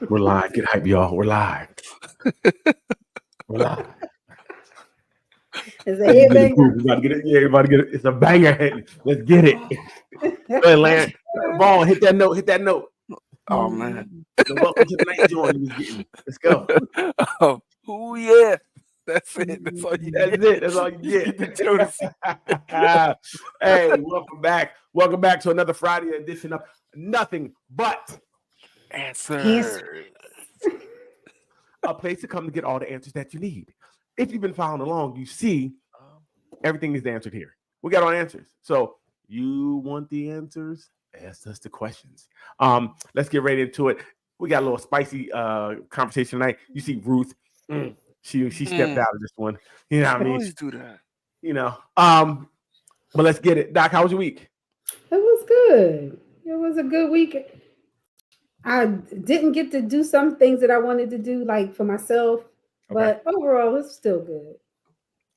We're live. Get hype, y'all. We're live. We're live. It's a headbanger. We about to get it. Yeah, we about to get it. It's a banger. Let's get it. Go ahead, Land. Vaughn, hit that note. Hit that note. Oh man. The welcome to the night joint. Let's go. Oh yeah. That's it. That's all you That's get. it. That's all you get. The Jodeci. Hey, welcome back. Welcome back to another Friday edition of Nothing But Answers. A place to come to get all the answers that you need. If you've been following along, you see everything is answered here. We got all answers. So you want the answers? Ask us the questions. Let's get right into it. We got a little spicy conversation tonight. You see Ruth. She stepped out of this one. You know what I mean? Always do that. You know. But let's get it. Doc, how was your week? It was good. It was a good week. I didn't get to do some things that I wanted to do, like for myself, but overall, it's still good.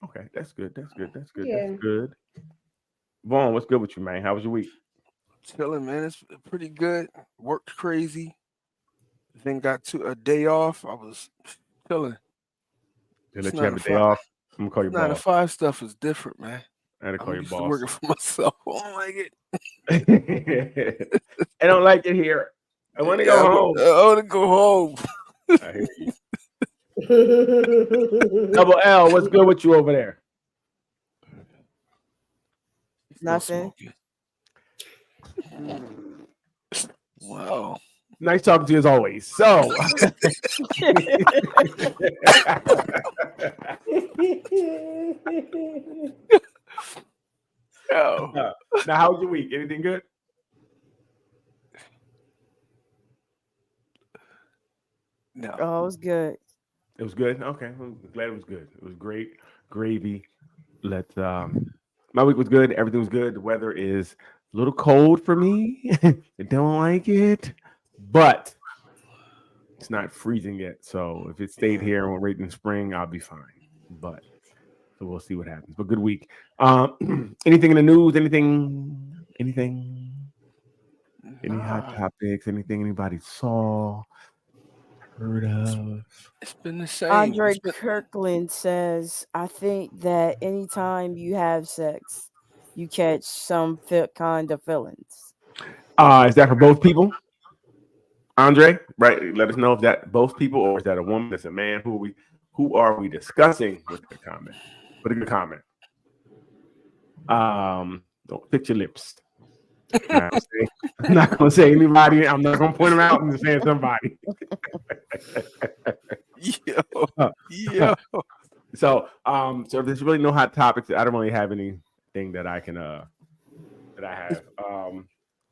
Okay, that's good. That's good. That's good. Yeah. That's good. Vaughn, what's good with you, man? How was your week? Chilling, man. It's pretty good. Worked crazy. Then got a day off. I was chilling. They let you have a day off. I'm gonna call you 9 to boss. 5 stuff is different, man. I had to call you I'm used to boss. working for myself. I don't like it. I don't like it here. I want to go home. I want to go home. I hear you. Double L, what's good with you over there? Nothing. Wow. Nice talking to you as always. So, now how was your week? Anything good? No. Oh, it was good. It was good. Okay, I'm glad it was good. It was great, gravy. My week was good. Everything was good. The weather is a little cold for me. I don't like it, but it's not freezing yet. So if it stayed here and we're right in spring, I'll be fine. But so we'll see what happens. But good week. Anything in the news? Anything? Any hot topics? Anything anybody saw? Heard of? It's been the same. Andre Kirkland says, I think that anytime you have sex, you catch some kind of feelings. Is that for both people? Andre, right? Let us know if that both people or is that a woman? That's a man? Who are we discussing with the comment? Put a good comment. Don't fix your lips. I'm not gonna say anybody. I'm not gonna point them out and just saying somebody. Yo. So if there's really no hot topics, I don't really have anything that I can that I have.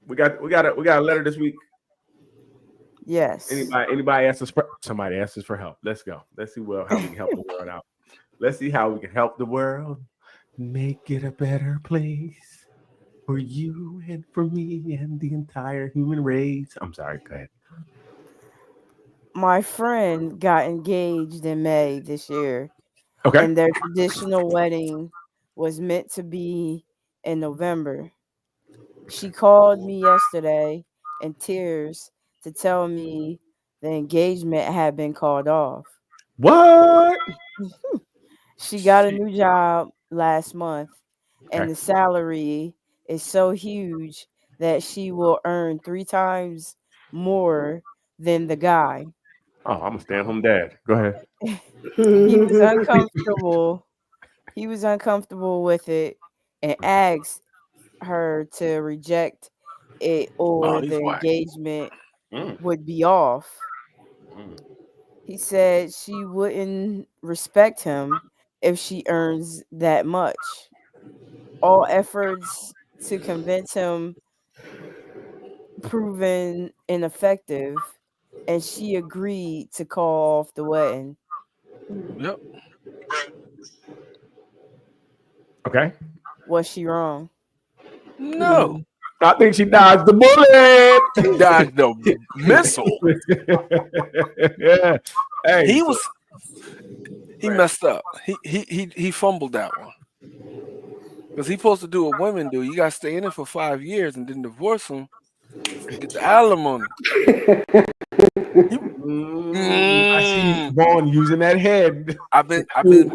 We got a letter this week. Yes. Anybody asks us somebody asks us for help. Let's go. Let's see how we can help the world out. Let's see how we can help the world make it a better place for you and for me and the entire human race. I'm sorry, go ahead. My friend got engaged in May this year. Okay. And their traditional wedding was meant to be in November. She called me yesterday in tears to tell me the engagement had been called off. What? She got a new job last month, and the salary is so huge that she will earn 3 times more than the guy. Oh, I'm a stay-at-home dad. Go ahead. He was uncomfortable. He was uncomfortable with it and asked her to reject it or the engagement would be off. He said she wouldn't respect him if she earns that much. All efforts to convince him proven ineffective, and she agreed to call off the wedding. Yep. Okay. Was she wrong? No. I think she dodged the bullet. She dodged the missile. Yeah. Hey, he messed up. He fumbled that one. Because he's supposed to do what women do. You got to stay in it for 5 years and then divorce him. Get the alimony. I see Vaughn using that head. I've been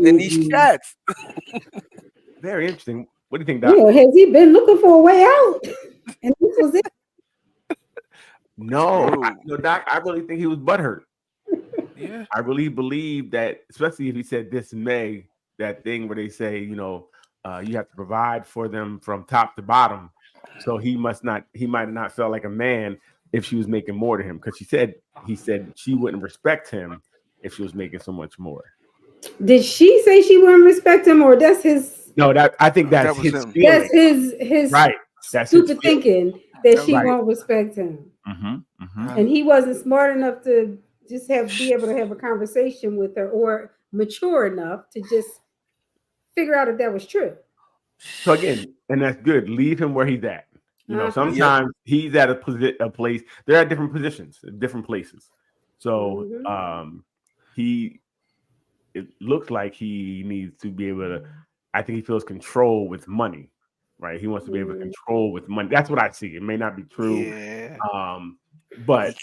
in these chats. Very interesting. What do you think, Doc? Yeah, has he been looking for a way out? And this was it. No, True. no, Doc. I really think he was butthurt. Yeah. I really believe that, especially if he said this in May, that thing where they say, you have to provide for them from top to bottom. So he might have not felt like a man if she was making more to him, because he said she wouldn't respect him if she was making so much more. Did she say she wouldn't respect him, or that's his? No, I think that's That was his him. feeling. That's his Right. That's stupid his feeling. thinking that she Right. won't respect him, Mm-hmm. and he wasn't smart enough to just be able to have a conversation with her, or mature enough to just figure out if that was true. So again, and that's good. Leave him where he's at. Sometimes he's at a place. They're at different positions, different places. So it looks like he needs to be able to. I think he feels control with money, right? He wants to be able to control with money. That's what I see. It may not be true, Yeah. but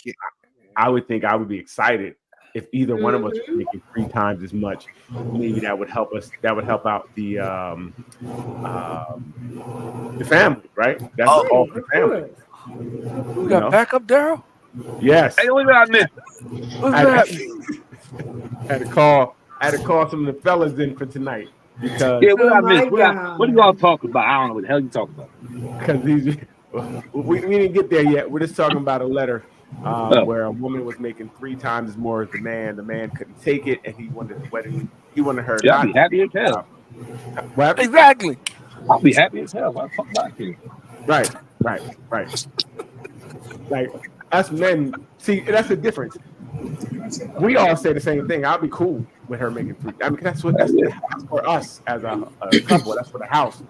I would think I would be excited if either one of us was making 3 times as much. Maybe that would help us. That would help out the family, right? That's all for the family. We got backup, Daryl? Yes. Hey, what did I miss? What's that? Had to call some of the fellas in for tonight because Yeah, what did I my miss? God. What are y'all talking about? I don't know what the hell you talking about. because we didn't get there yet. We're just talking about a letter where a woman was making 3 times as more as the man. The man couldn't take it, and he wanted the wedding. He wanted her. Yeah, I'll be happy as hell. What? Exactly. I'll be happy as hell. Why the fuck not here? Right. Like us men, see, that's the difference. We all say the same thing. I'll be cool with her making 3. I mean, that's for us as a couple. That's for the house.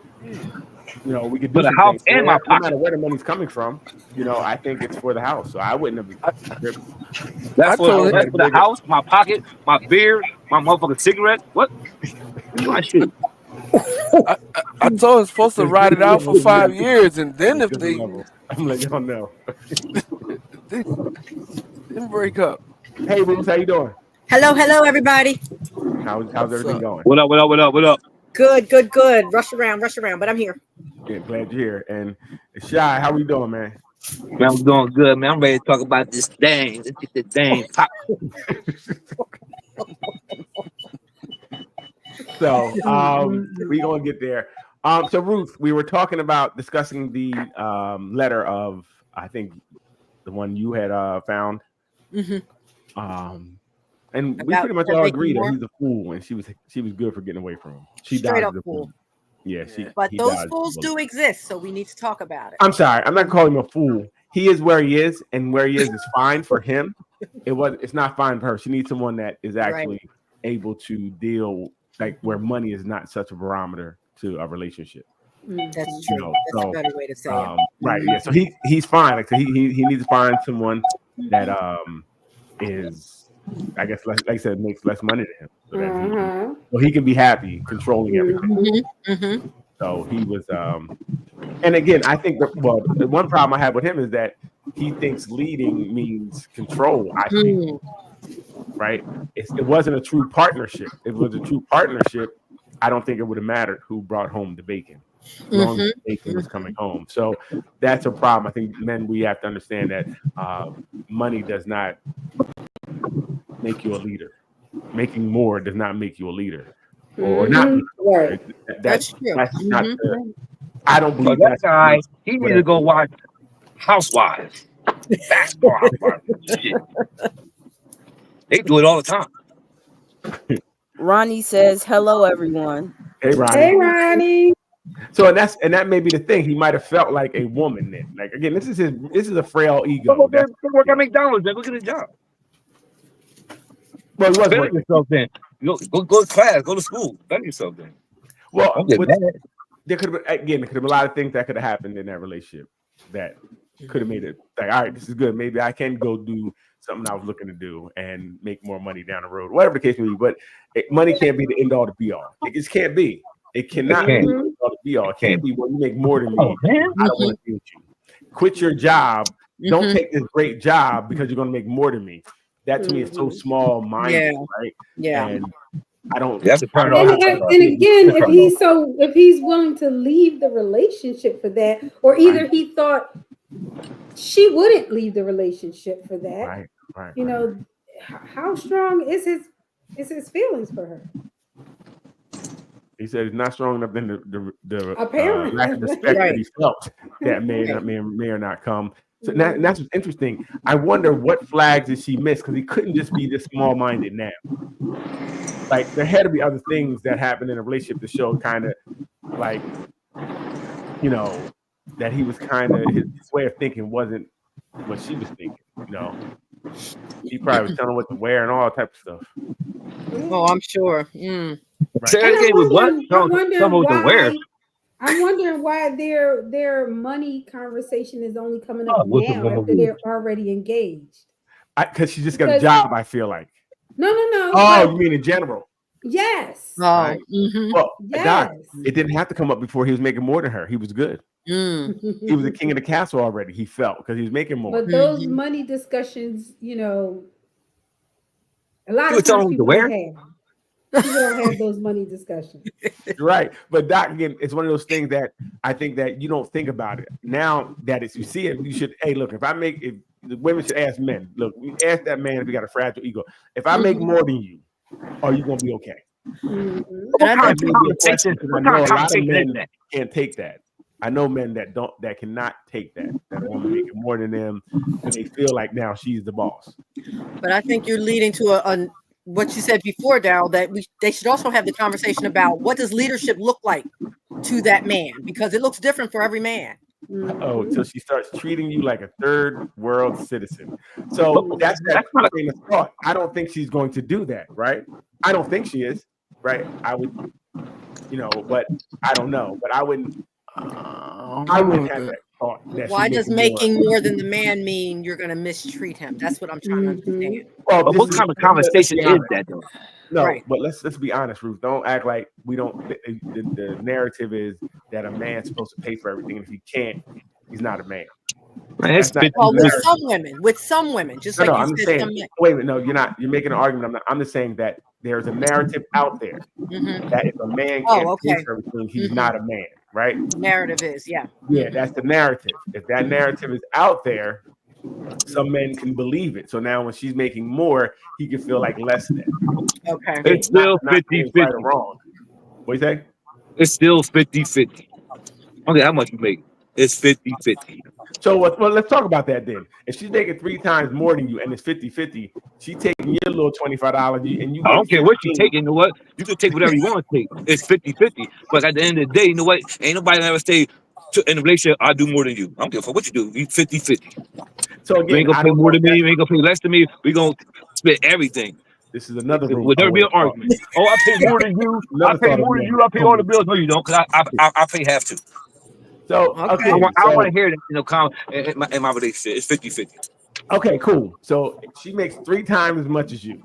We could do For the some house things. and my No pocket. matter where the money's coming from, I think it's for the house. So I wouldn't have. That's told for the house, my pocket, my beard, my motherfucking cigarette. What? My shit. I told him supposed to ride it out for 5 years, and then if they I'm like, y'all know. didn't break up. Hey, Bruce, how you doing? Hello, everybody. How's everything going? What up? Good. Rush around, but I'm here. Yeah, glad you're here. And Shy, how we doing, man? Man, I'm doing good, man. I'm ready to talk about this thing. Let's get this thing pop. So we gonna get there. So Ruth, we were discussing the letter of, I think, the one you had found. And we pretty much all agreed that he's a fool, and she was good for getting away from him. She Straight dodged up the fool. Yeah, But he those dodged fools the do bullet. exist, so we need to talk about it. I'm sorry, I'm not calling him a fool. He is where he is, and where he is fine for him. It's not fine for her. She needs someone that is actually able to deal, like, where money is not such a barometer to a relationship. That's true. That's a better way to say it. Right. Yeah. So he's fine. Like, so he needs to find someone that is, I guess, like I said, makes less money to him, so that he can be happy controlling everything. So he was, and again, I think the one problem I have with him is that he thinks leading means control. I think, right? It wasn't a true partnership. If it was a true partnership, I don't think it would have mattered who brought home the bacon. As long as the bacon was coming home. So that's a problem. I think men, we have to understand that money does not make you a leader. Making more does not make you a leader. Or not. Right. That's true. That's not I don't believe That guy, he need to go watch Housewives. Basketball Housewives. Shit. They do it all the time. Ronnie says, "Hello, everyone." Hey, Ronnie. Hey, Ronnie. So and that may be the thing. He might have felt like a woman then. Like, again, this is a frail ego. Go work at McDonald's, man. Go get a job. Well, he was Better working. yourself then. Go to class. Go to school. Better yourself then. Well, Don't get mad. there could have been a lot of things that could have happened in that relationship that could have made it like, all right, this is good. Maybe I can go do something I was looking to do and make more money down the road, whatever the case may be. But money can't be the end all to be all. It just can't be. It cannot be the end all to be all. It can't be, well, you make more than me. Oh, man. I don't want to deal with you. Quit your job don't take this great job because you're going to make more than me. That to me is so small minded, right? Yeah. And I don't. You have to turn it And, off. and again, if he's willing to leave the relationship for that, or either he thought she wouldn't leave the relationship for that, Right. You know, how strong is his feelings for her? He said it's not strong enough than the Apparently. lack of respect that he felt that may or not come. So and that's what's interesting. I wonder what flags did she miss, because he couldn't just be this small-minded now. Like there had to be other things that happened in a relationship to show kind of like, you know, that he was kind of his way of thinking wasn't what she was thinking. You know, he probably was telling her what to wear and all type of stuff. Oh, I'm sure. Right. Say that again with what? I'm wondering why their money conversation is only coming up what's now the after they're already engaged. Because she just got a job, I feel like. No. Oh, you mean in general? Yes. Oh, right. Well, yes. Doc, it didn't have to come up before he was making more than her. He was good. He was the king of the castle already. He felt because he was making more. But those money discussions, you know, a lot of times people don't have those money discussions. Right. But Doc, again, it's one of those things that I think that you don't think about it. Now that you see it, you should, hey, look, if the women should ask men, look, we ask that man if he got a fragile ego. If I make more than you, are you going to be okay? What kind of conversation can't take that. I know men that cannot take that woman making more than them, and they feel like now she's the boss. But I think you're leading to what you said before, Daryl, that they should also have the conversation about what does leadership look like to that man, because it looks different for every man. Oh, until she starts treating you like a third world citizen. So that's that train of thought. I don't think she's going to do that, right? I don't think she is, right? I would, but I don't know. But I wouldn't have that thought. Why does making more than the man mean you're going to mistreat him? That's what I'm trying to understand. Well, but what kind of conversation is that, though? No, right. But let's be honest, Ruth. Don't act like we don't. The narrative is that a man's supposed to pay for everything, and if he can't, he's not a man. Man, with some women, just like I'm you said. saying, wait a minute, no, you're not. You're making an argument. I'm just saying that there's a narrative out there that if a man can't pay for everything, he's not a man, right? The narrative is, yeah, that's the narrative. If that narrative is out there, some men can believe it. So now when she's making more, he can feel like less than. Okay. It's still 50-50. Right or wrong. What do you say? It's still 50-50. Okay, how much you make? It's 50-50. So well, let's talk about that then. If she's making 3 times more than you and it's 50-50, she taking your little $25 and you. I don't care what you take. You know what? You can take whatever you want to take. It's 50-50. But at the end of the day, you know what? Ain't nobody ever say in a relationship, I do more than you. I don't care for what you do. You 50-50. So again, you ain't gonna pay more than me. You ain't gonna pay less than me. We gonna split everything. This is another rule. Would there be an argument? Oh, I pay more than you. I pay more than you. I pay all the bills. No, you don't, because I pay half too. So okay, I want to hear it. In my relationship, it's 50-50. Okay, cool. So she makes 3 times as much as you.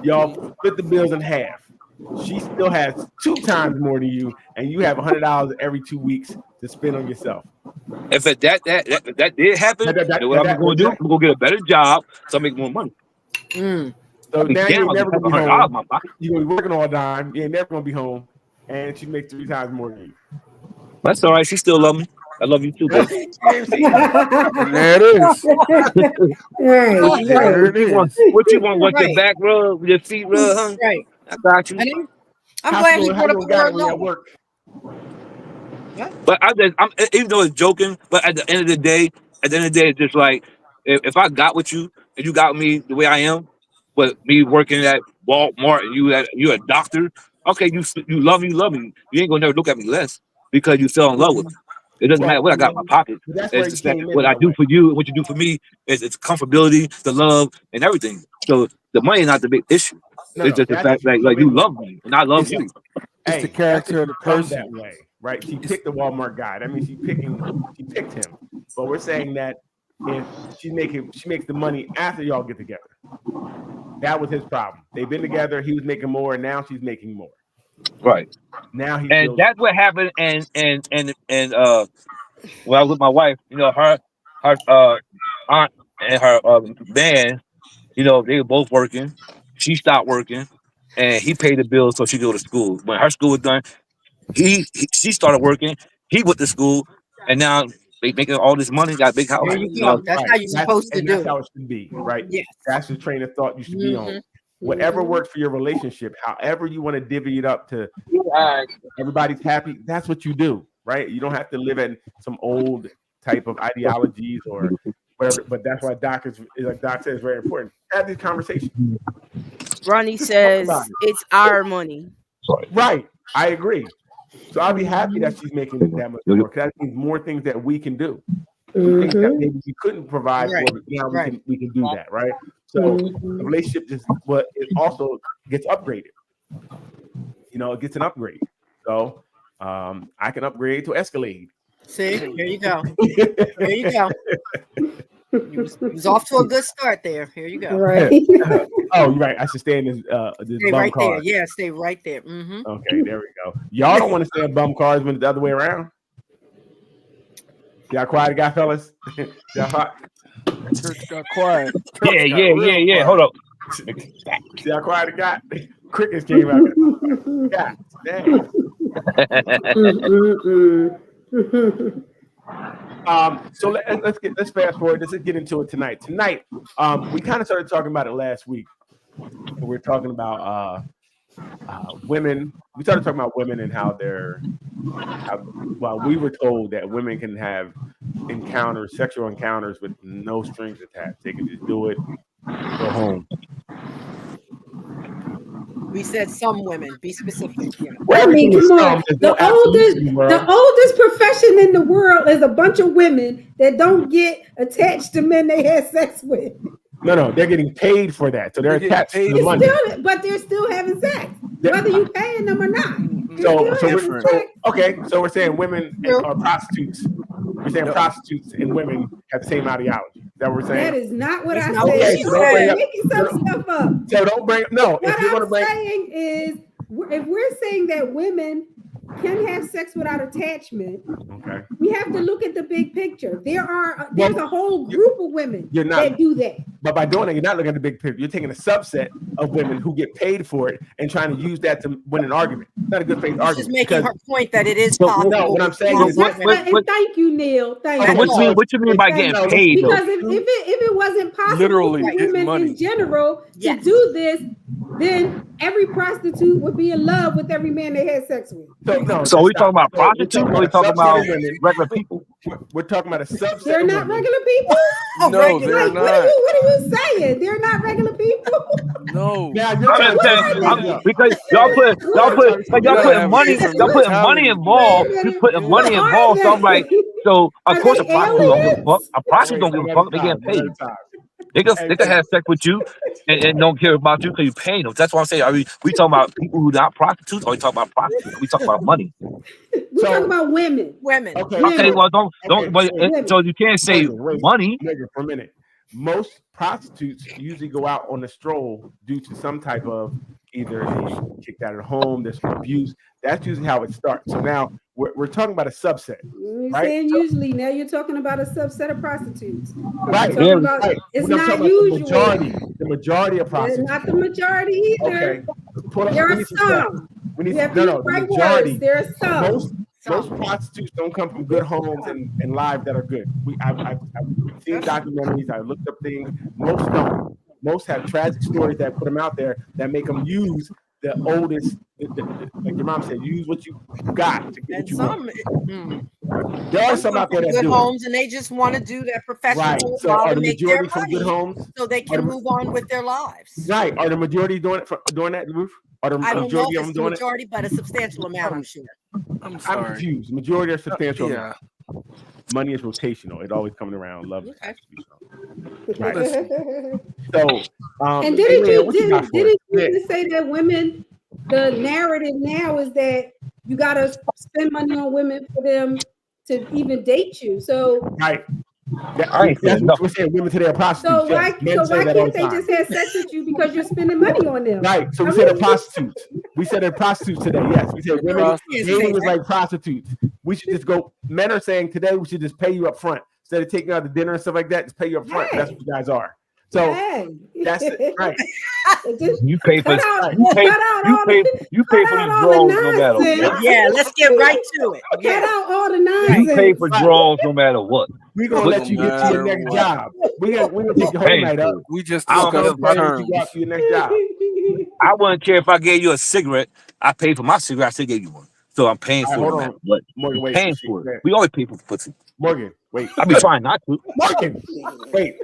Y'all split the bills in half. She still has 2 times more than you, and you have $100 every 2 weeks to spend on yourself. If that did happen, what I'm going to do? I'm going to get a better job so I make more money. So now you're never going to be home. You're going to be working all the time. You're never going to be home, and she makes 3 times more than you. That's all right. She still love me. I love you too, baby. There it is. There it is. What you want? What your back rub? Your feet rub? Huh? Right. I got you. I'm glad he brought up the word low. But I'm even though it's joking, but at the end of the day, it's just like if I got with you and you got me the way I am, but me working at Walmart and you're a doctor, okay, you love me. You ain't gonna never look at me less because you fell in love with me. It doesn't matter what I got in my pocket. It's just that what I do for you and what you do for me is it's comfortability, the love, and everything. So the money is not the big issue. It's just the fact that like you love me and I love you. It's the character of the person that way, right? She picked the Walmart guy. That means she picked him. But we're saying that if she makes the money after y'all get together. That was his problem. They've been together. He was making more, and now she's making more. Right. Now that's what happened. And when I was with my wife, her her aunt and her man, you know, they were both working. She stopped working, and he paid the bills so she could go to school. When her school was done, she started working. He went to school, and now they making all this money. Got a big house. There you You know, go. That's how you're supposed to do That's it. how it should be, right? Yes. That's the train of thought you should be on. Mhm. Whatever works for your relationship, however you want to divvy it up to everybody's happy, that's what you do, right? You don't have to live in some old type of ideologies or whatever. But that's why Doc is like Doc says, very important. Have these conversations. Ronnie says about it. it's our money. Right. I agree. So I'll be happy that she's making it that much more because that means more things that we can do. Things that maybe we couldn't provide Right. for, but now Right. we can do that, right? So the relationship just it also gets upgraded. You know, it gets an upgrade. So I can upgrade to Escalade. See, here you go. Here you go. You was off to a good start there. Here you go. Right. Oh, you're right. I should stay in this Stay bum right car. there. Yeah, stay right there. Mm-hmm. Okay, there we go. Y'all don't want to stay in bum cars when it's the other way around. Y'all quiet guy, fellas. Y'all hot. Church got quiet. Yeah. Hold up. See how quiet it got? Crickets came out. God damn. So let's fast forward. Let's get into it tonight. Tonight, we kind of started talking about it last week. We're talking about women. We started talking about women and how we were told that women can have sexual encounters with no strings attached. They can just do it, go home. We said some women. Be specific. Yeah. I mean, come on. There's no The absolutes in the world. oldest profession in the world is a bunch of women that don't get attached to men they had sex with. No, they're getting paid for that, so they're They're attached to getting the paid. money. But they're still having sex, Yeah. whether you paying them or not. So we're saying women are prostitutes. We're saying prostitutes and women have the same ideology. Is that what we're saying? That is not what It's I not said. what she said. You're making some stuff up. So don't bring no. What If you want to I'm bring, saying is, if we're saying that women can have sex without attachment, okay, we have to look at the big picture. There's a whole group of women you're not. that do that. But by doing that, you're not looking at the big picture. You're taking a subset of women who get paid for it and trying to use that to win an argument. Not a good faith She's argument. just making because- her point that it is No, possible. what I'm saying for is- women. And thank you, Neil. Thank So you. What you mean by getting paid? Though? Because if it wasn't possible Literally for getting women money. in general Yes. to do this, then every prostitute would be in love with every man they had sex with. So we talking about So we're prostitutes? Or we talking a subset about of women. regular people? We're talking about a subset. They're of not women. regular people. No, regular. they're Like, not. what are you saying? They're not regular people. No. Now you're I'm just saying, because y'all gotta putting have money, different y'all putting money mentality. involved. You putting money involved. So I'm like, so of Are course they a prostitute don't give a fuck. A prostitute don't Wait, give a fuck. They getting paid. They can have sex with you and don't care about you because you paying them. That's what I'm saying. I mean, we talking about people who not prostitutes, or we talking about prostitutes? We talking about money. We're talking about women. Women. Okay. Okay, well don't. Okay. So you can't say Wait. money. Nigga, for a minute. Most prostitutes usually go out on a stroll due to some type of either they kicked out of home, there's some abuse. That's usually how it starts. So now we're talking about a subset. You're Right. saying usually, now you're talking about a subset of prostitutes. Right. Talking about- Right. It's When I'm not talking about usual. the majority of They're prostitutes. not the majority either. Okay. Pull up- There we are need to stop. some. We need You to, have to use the right majority. words. There are some. Most prostitutes don't come from good homes and lives that are good. I've seen documentaries. I looked up things. Most don't. Most have tragic stories that put them out there that make them use the oldest. Like your mom said, use what you got to get what And you some, want. There are some out there that good do it. homes, and they just want to do their professional Right. So while are to the make their majority from money, good homes? so they can move on with their lives. Right. Are the majority doing that, Ruth? Are the I don't know majority if of them it's the doing it? majority, but a substantial amount, I'm sure. I'm I'm sorry. confused. The majority are substantial. Yeah. Money is rotational. It always coming around. Love is Okay. actually so. Right. Listen. So, And didn't Amen, you what got for didn't us? you Yeah. just say that women, the narrative now is that you gotta spend money on women for them to even date you. So Right. I ain't That's saying what no. we're saying. Women today are prostitutes. so why Yes. Men say that all can't the they time. just have sex with you because you're spending money on them? Right. So we I said they're mean, prostitutes. We said they're prostitutes today. Yes. We said women Prostitutes. dating is like prostitutes. we should just go. Men are saying today we should just pay you up front instead of taking you out to dinner and stuff like that. Just pay you up front. Hey. That's what you guys are. So that's it, right. You pay for Cut you pay out you pay for cut these out all the drones no matter nonsense. what. Yeah, let's get right to it. Cut Yeah. out all the nonsense. You pay for drones no matter what. We're gonna let you get to your next What? job. We're gonna take your whole Pay night for up. it. We just I don't discussed give a Pay terms. you out to your next job. I wouldn't care if I gave you a cigarette. I paid for my cigarette. I still gave you one. So I'm paying All right, for it. hold No on. matter what. Morgan, I'm wait. paying Shit, for go it. ahead. We always pay for pussy. Morgan, wait. I'd be fine not to. Morgan, wait.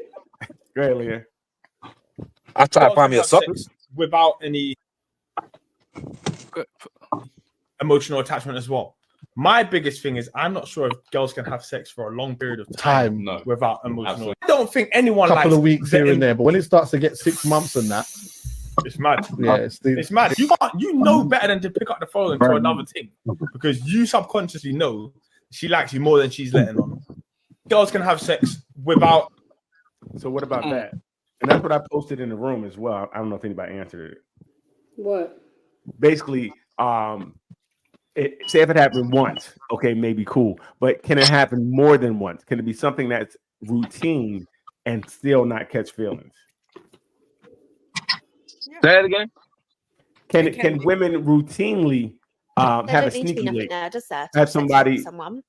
Go ahead, Leah. I'll try to Girls find can me a have sucker. sex without any Good. emotional attachment as well. My biggest thing is I'm not sure if girls can have sex for a long period of time No. without emotional. Absolutely. I don't think anyone Couple likes of weeks here vetting- and there, but when it starts to get 6 months and that, It's mad. yeah, It's mad. You know better than to pick up the phone to another thing because you subconsciously know she likes you more than she's letting on. Girls can have sex without. So what about that? And that's what I posted in the room as well. I don't know if anybody answered it. What? Basically, say if it happened once, okay, maybe cool. But can it happen more than once? Can it be something that's routine and still not catch feelings? Say that again. Can It can be. women routinely There have a don't need to be sneaky nothing link? there, does there? to Have have sex with somebody- someone.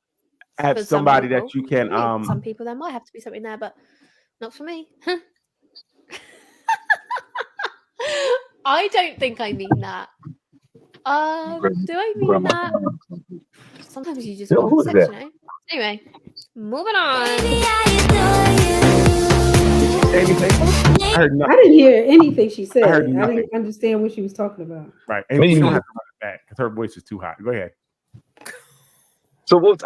Have For some somebody that people, you can yeah, some people there might have to be something there, but not for me. I don't think I mean that. Do I mean that? Sometimes you just Yeah, want who is sex, that? you know. Anyway, moving on. anything. I heard I nothing. didn't hear anything she said. I I, heard nothing. didn't understand what she was talking about. Right. And Me we don't neither. have to run it back because her voice is too hot. Go ahead. So what?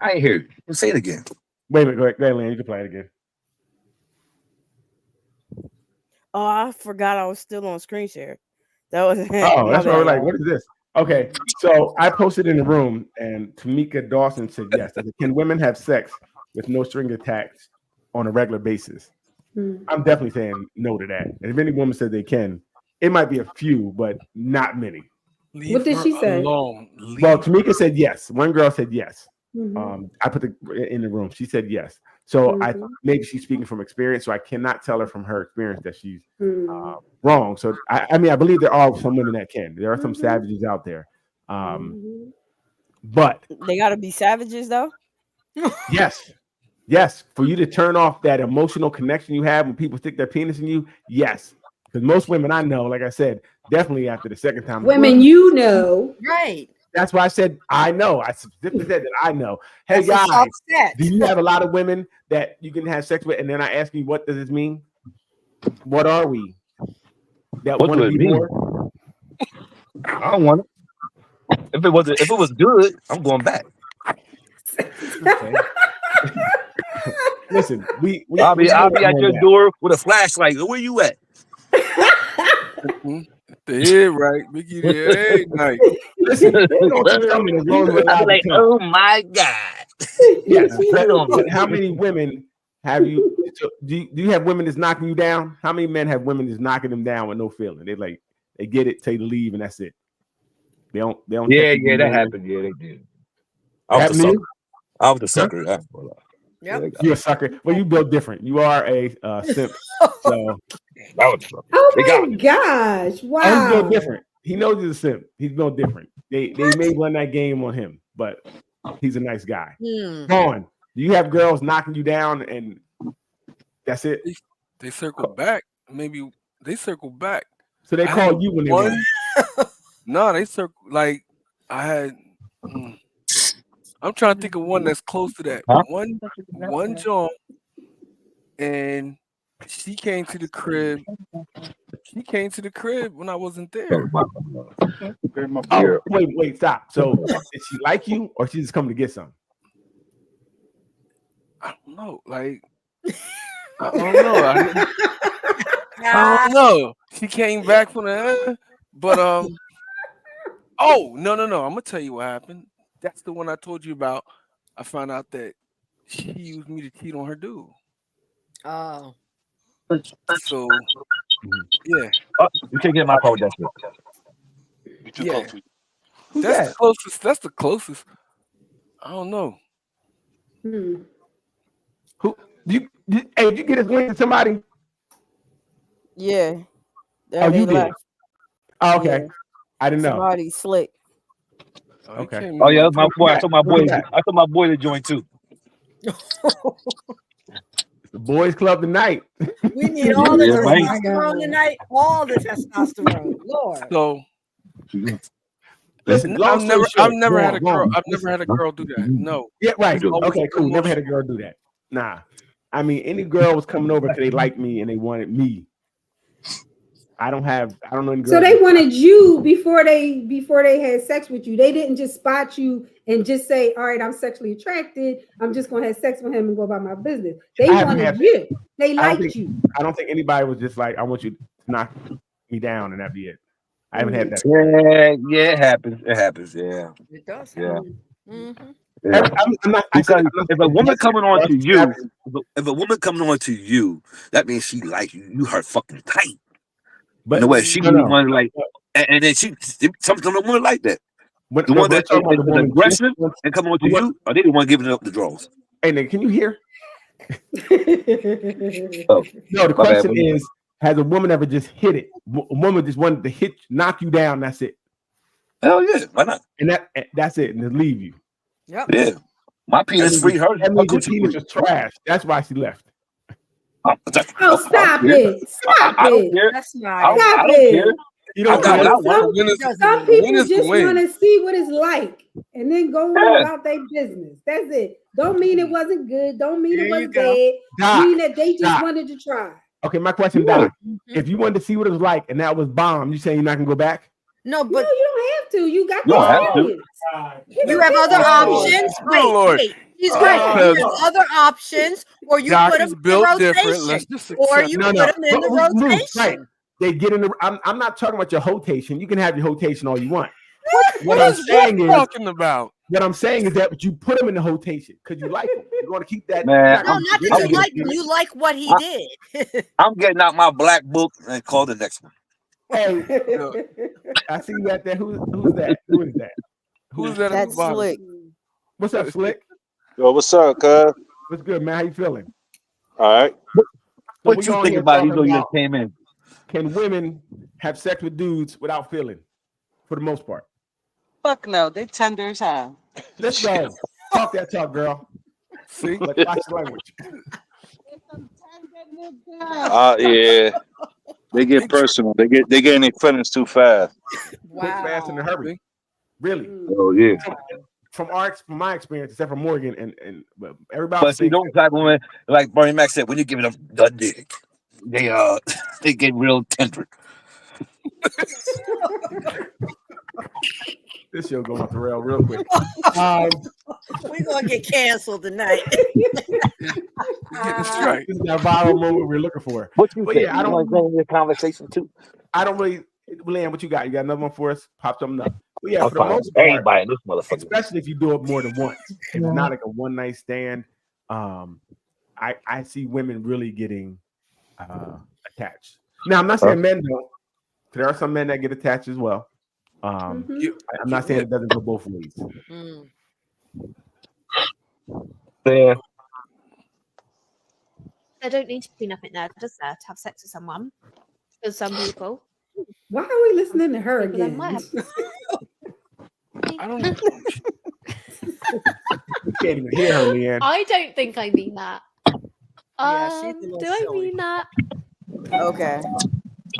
I ain't hear you. Say it again. Wait a minute. Go ahead, Lynn. You can play it again. Oh, I forgot I was still on screen share. That was Oh, that's why we're like, y'all. what is this? Okay, so I posted in the room, and Tamika Dawson said yes. I said, can women have sex with no string attached on a regular basis? I'm definitely saying no to that. And if any woman said they can, it might be a few, but not many. Leave What did her she say? alone. Well, Tamika said yes. One girl said yes. Mhm. I put the in the room. She said yes. So I Mhm. maybe she's speaking from experience. So I cannot tell her from her experience that she's Mhm. wrong. So I mean, I believe there are some women that can. There are some Mhm. savages out there. Mhm. But They gotta be savages though. yes, for you to turn off that emotional connection you have when people stick their penis in you, yes. Because most women I know, like I said, definitely after the second time. Women, you know. Right. That's why I said I know. I specifically said that I know. Hey That's a guys, subset. do you have a lot of women that you can have sex with? And then I ask you, what does this mean? What are we? That What want do to it be mean? more? I don't want it. If it was good, I'm going back. Okay. Listen, we I'll be know at your that. door with a flashlight. Where you at? The head right, Mickey. The head night. Listen, they don't tell me as long as we're I'll allowed be like, to tell. oh my god. Yes, Right on. but how many women have you? So do you have women that's knocking you down? How many men have women that's knocking them down with no feeling? They get it, tell you to leave, and that's it. They don't. Yeah, text you that no- happened. Yeah, they did. I was Happened the to sucker. you? I was the sucker. That's what I- Yep. yeah, You're a sucker. Well, you built different. You are a simp. So that was the sucker. Oh They got my gosh. he's Wow. built different. He knows he's a simp. He's built different. They may run that game on him, but he's a nice guy. Vaughn, do you have girls knocking you down and that's it? They circle back. Maybe they circle back. So they I call had you when they one. win. No, they circle like I had. I'm trying to think of one that's close to that. Huh? One John, and she came to the crib. She came to the crib when I wasn't there. Oh, wait, stop. So did she like you or she just come to get some? I don't know. Like I don't know. I don't know. She came back from the but oh no. I'm gonna tell you what happened. That's the one I told you about. I found out that she used me to cheat on her dude. Oh. So yeah. You can't get my phone. That's it. Yeah. Who's That's that? the closest. That's the closest. I don't know. Hmm. Who did you get his link to somebody? Yeah. Oh, They you did. left. Oh, okay. Yeah. I didn't know. Somebody slick. Okay. Oh yeah, that's my boy. I told my boy. Welcome back. I told my boy to join too. The boys club tonight. We need all the Yeah, right. testosterone tonight. All the testosterone, Lord. So Listen, long I've story never short, had a girl. wrong. I've never had a girl do that. No. Yeah, right. Always Okay, cool. Never had a emotional. girl do that. Nah. I mean, any girl was coming over because they liked me and they wanted me. I don't know any girls. So they wanted you before they had sex with you. They didn't just spot you and just say, "All right, I'm sexually attracted. I'm just gonna have sex with him and go about my business." They I haven't wanted had you. They I don't liked think- you. I don't think anybody was just like, I want you to knock me down and that'd be it. I haven't had that. Yeah, it happens. It happens. Yeah, It does. yeah. Mm-hmm. Yeah. I'm not, Because if a woman coming on to you, having- if a woman coming on to you, that means she like you. You her fucking tight. but In the way she no, really no. want like, and then some women like that. When, The when one we're that talking about the is woman aggressive just- and coming on to the one- you, or they the one giving up the draws. Hey, nigga, can you hear? Oh, No, the my bad, question buddy. is, has a woman ever just hit it? A woman just wanted to hit, knock you down. That's it, Hell yeah, why not? and that's it, and to leave you. Yep. Yeah, my penis free. Her That means your coochie penis free. was trash. That's why she left. Oh, stop it! Stop I don't it! care. That's I not. don't, Stop I don't it. care. You don't I got what I care. want. Win is, Some win people is the just win. want to see what it's like and then go on Yeah. about their business. That's it. Don't mean it wasn't good. Don't mean it There you was go. bad. Doc, Mean that they just Doc. wanted to try. Okay, my question, Yeah. Doc. If you wanted to see what it was like and that was bomb, you saying you're not gonna go back? No, No, but you don't have to. You got You don't the have to. experience. you don't have other to. options. Oh, Lord. Wait. He's Oh, right. You because have other options, or you Doc put is them in built the different. Let's rotation, just or accept you it. put them in the But Ruth, right. rotation. They get in the. I'm not talking about your rotation. You can have your rotation all you want. What What I'm is saying Ruth is, talking about? what I'm saying is that you put them in the rotation because you like them. You're going to keep that. Man, No, I'm not that I'm you getting- like him. You like what he did. I'm getting out my black book and call the next one. Hey, I see you at that. Who's that? Who is that? Who's that? at the That's bottom? slick. What's up, Slick? Yo, what's up, cuz? What's good, man? How you feeling? All right. So What we you on think here about it? You talking know, you about, just came in. can women have sex with dudes without feeling, for the most part? Fuck no, they tender as hell. Let's go. Talk that talk, girl. See? Like, watch the language. Yeah. They get personal. They get in their feelings too fast. Quick, fast, in a hurry. Really. Oh yeah. From my experience, except for Morgan and everybody. But see, those type of women, like Bernie Mac said, when you give them the dick, they get real tender. This show going off the rail real quick. We're gonna get canceled tonight. Getting straight. This is that viral moment we're looking for. What you But think? yeah, I You want don't. to go in the conversation too? I don't really. Leanne, what you got? You got another one for us? Pop something up. But yeah, I'm for the fine. most part, Everybody in this motherfucker. especially if you do it more than once, if it's not like a one night stand. I see women really getting attached. Now I'm not saying men don't. There are some men that get attached as well. I'm not saying it doesn't go both ways. Yeah. There don't need to be nothing there, does there, to have sex with someone? For some people. Why are we listening to her People that again? might have- I don't know. You can't even hear her, Leanne. I don't think I mean that. Yeah, she's a little Do I silly. mean that? Okay.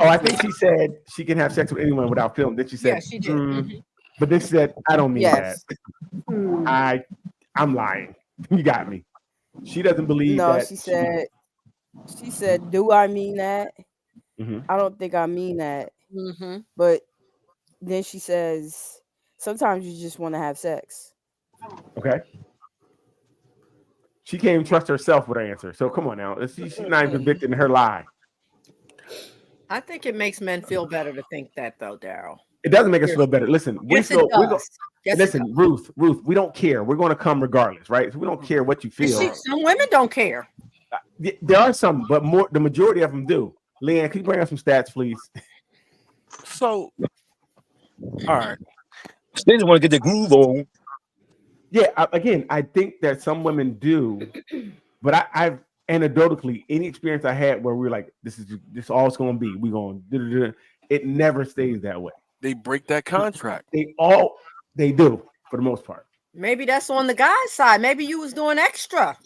Oh, I think she said she can have sex with anyone without feeling. Then she said, Yeah, she did. But then she said, I don't mean Yes. that. I'm lying. You got me. She doesn't believe No, that. she said, do I mean that? Mhm. I don't think I mean that. Mm-hmm. But then she says, sometimes you just want to have sex. Okay. She can't even trust herself with her answer. So come on now. She's not even convicted in her lie. I think it makes men feel better to think that, though, Daryl. It doesn't make us feel better. Listen, Yes, it does. Yes, it listen, Ruth, we don't care. We're going to come regardless, right? So we don't care what you And feel. some women don't care. There are some, but the majority of them do. Leanne, can you bring us some stats, please? So, all right. They just want to get the groove on. Again, I think that some women do, but I've anecdotally any experience I had where we're like, this all it's going to be. We're going to. It never stays that way. They break that contract. They do for the most part. Maybe that's on the guy's side. Maybe you was doing extra.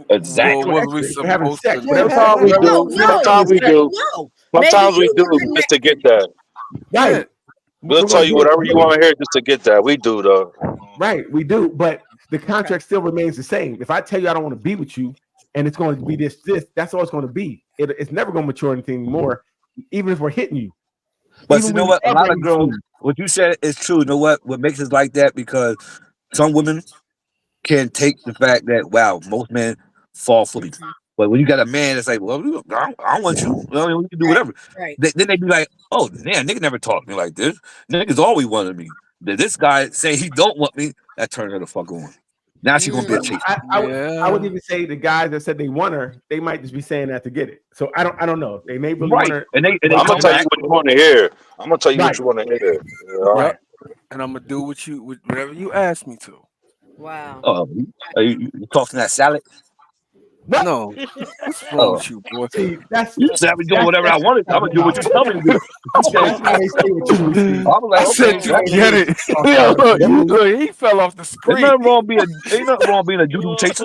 Exactly. Well, what we We're having supposed sex. to do? Sometimes we do. Sometimes we do. Sometimes we do just to get that. Right. We'll tell you whatever you want to hear just to get that. We do though. Right, we do, but the contract still remains the same. If I tell you I don't want to be with you, and it's going to be this, that's all it's going to be. It's never going to mature anything more, even if we're hitting you. But Even you know when what? A you're lot of hitting girls, you. what you said is true. You know what? What makes us like that because some women can take the fact that wow, most men fall for me. But when you got a man that's like, well, I don't want you. Well, we can do whatever. Right. Then they be like, oh, man, nigga never talked to me like this. Niggas always wanted me. This guy say he don't want me. That turned her the fuck on. Now she gonna be a chaser. I would even say the guys that said they want her, they might just be saying that to get it. So I don't know. They may really want her. And they I'm gonna tell you what you want to hear. I'm gonna tell you what you want to hear. All right. And I'm gonna do whatever you ask me to. Wow. You tossing that salad? No. What's wrong with you, boy? See, You said I was doing whatever I wanted. I'm gonna do what you tell me to do. I said you get it. Look, he fell off the screen. Ain't nothing wrong being a doo-doo chaser.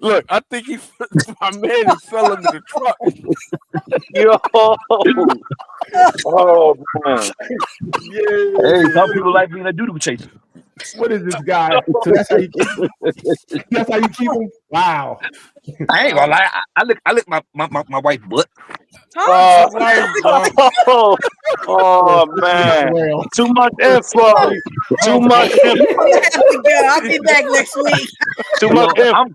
Look, I think my man fell under the truck. Yo. Oh man. Hey, some people like being a doo-doo chaser. What is this guy? So that's how you keep him? Wow. I ain't gonna lie. I lick my wife's butt. Oh man. Too much info. Too much info. I'll be back next week. Too much info. I'm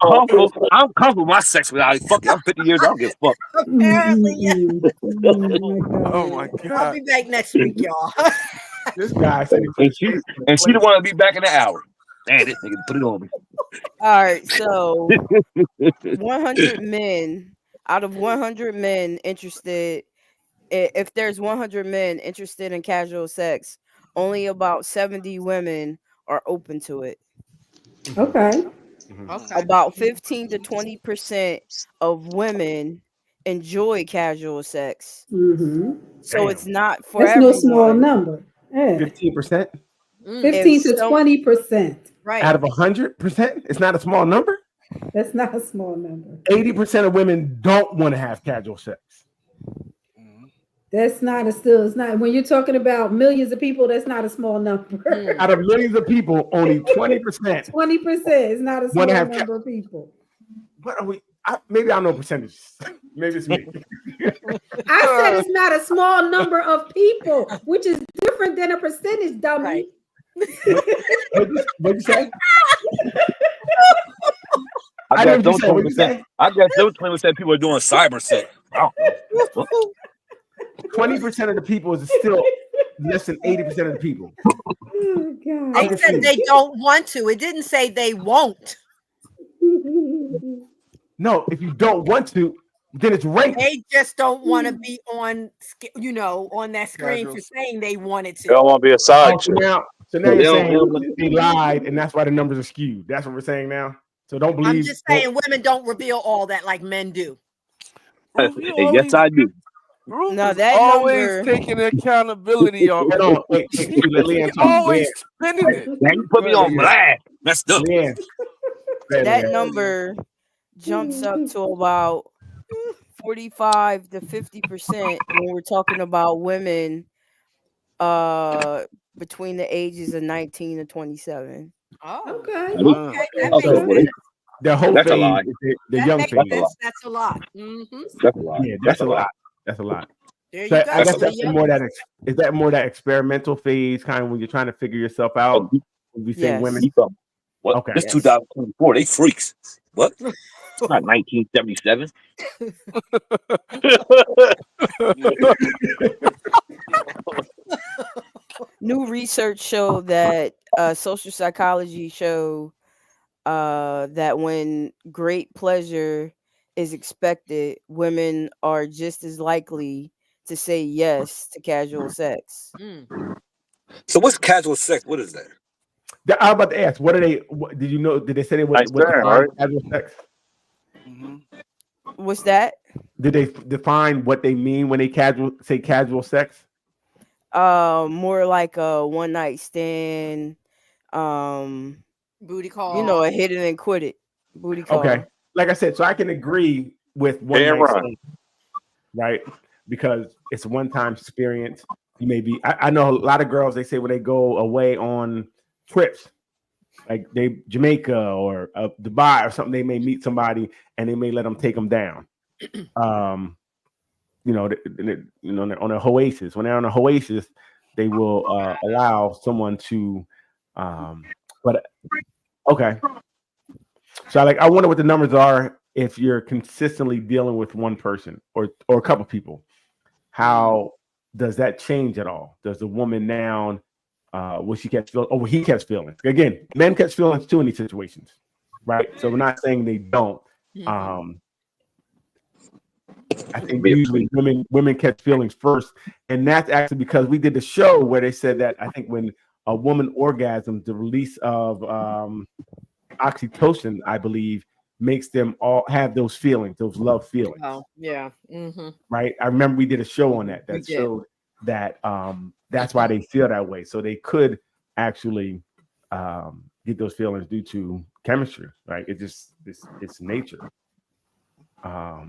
comfortable with my sex without fuck it. I'm 50 years old. I don't give a fuck. Apparently, yeah. Oh my god. I'll be back next week, y'all. This guy said and she don't want to be back in an hour. Man, this nigga put it on me. All right, so 100 men out of 100 men interested, if there's 100 men interested in casual sex, only about 70 women are open to it. Okay. About 15 to 20% of women enjoy casual sex. So it's not for That's everyone. no small number. Yeah. 15%? 15 to 20%. Right. Out of 100%? It's not a small number? That's not a small number. 80% of women don't want to have casual sex. That's not it's not when you're talking about millions of people, that's not a small number. Out of millions of people, only 20%. 20% is not a small Wanna have number of people. What are we? Maybe I know percentages. Maybe it's me. I said it's not a small number of people, which is different than a percentage, dummy. What'd you say? I know guess what you said. What'd you say? I guess those 20% people are doing cyber sex. 20% of the people is still less than 80% of the people. Oh, God. They said they don't want to. It didn't say they won't. No, if you don't want to, then it's rape. They just don't want to be on, on that screen for saying they wanted to. They don't want to be a side chick. So now you're saying they lied, and that's why the numbers are skewed. That's what we're saying now. So don't believe. I'm just saying women don't reveal all that like men do. Yes, I do. No, that always number taking accountability of it. No, wait, Always spinning it. Now you put me on blast. Messed up. that number jumps up to about 45 to 50% when we're talking about women between the ages of 19 to 27. Oh, okay. The whole That's a thing lot. is the young thing. That's a lot. Mm-hmm. That's a lot. Yeah, that's a lot. That's a lot. There you So go. I guess So that's the more that is that more that experimental phase, kind of when you're trying to figure yourself out. We say Yes. women. What? Okay. This 2024. They freaks. What? It's not 1977. New research showed that social psychology show that when great pleasure is expected, women are just as likely to say yes to casual sex. So what's casual sex? What is that? I'm about to ask. What are they? What, did you know? Did they say they would Nice turn, right? casual sex? What's that? Did they define what they mean when they say casual sex? More like a one night stand. Booty call. You know, a hit it and quit it. Booty call. Okay. Like I said, so I can agree with one Damn night right. stand, right? Because it's a one-time experience. You may be. I know a lot of girls. They say when they go away on trips, like Jamaica or Dubai or something, they may meet somebody and they may let them take them down. You know, on a Oasis. When they're on a Oasis, they will allow someone to. But okay. So I wonder what the numbers are if you're consistently dealing with one person or a couple people. How does that change at all? Does the woman now will she catch feelings? Oh, he catch feelings. Again, men catch feelings too in these situations, right? So we're not saying they don't. I think usually women catch feelings first, and that's actually because we did the show where they said that I think when a woman orgasms, the release of oxytocin, I believe, makes them all have those feelings, those love feelings. Oh, yeah. Mm-hmm. Right. I remember we did a show on that We did. showed that that's why they feel that way. So they could actually get those feelings due to chemistry, right? It's nature. I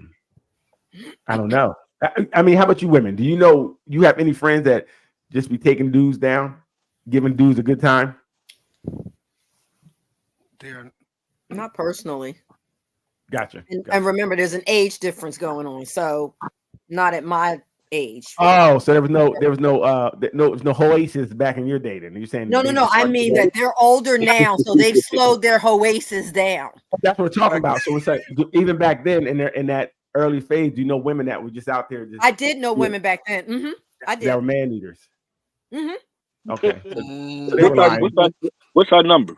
don't know. I mean, how about you women? Do you know you have any friends that just be taking dudes down, giving dudes a good time? They're Not personally. Gotcha. And remember, there's an age difference going on, so not at my age. Oh, so there was no Oasis back in your dating. You're saying No. I mean that they're older now, so they've slowed their Oasis down. That's what we're talking about. So it's like even back then in that early phase, you know, women that were just out there. Just, I did know women back then. Mm-hmm. I did. That were man eaters. Mm-hmm. Okay. So they were lying. What's our number?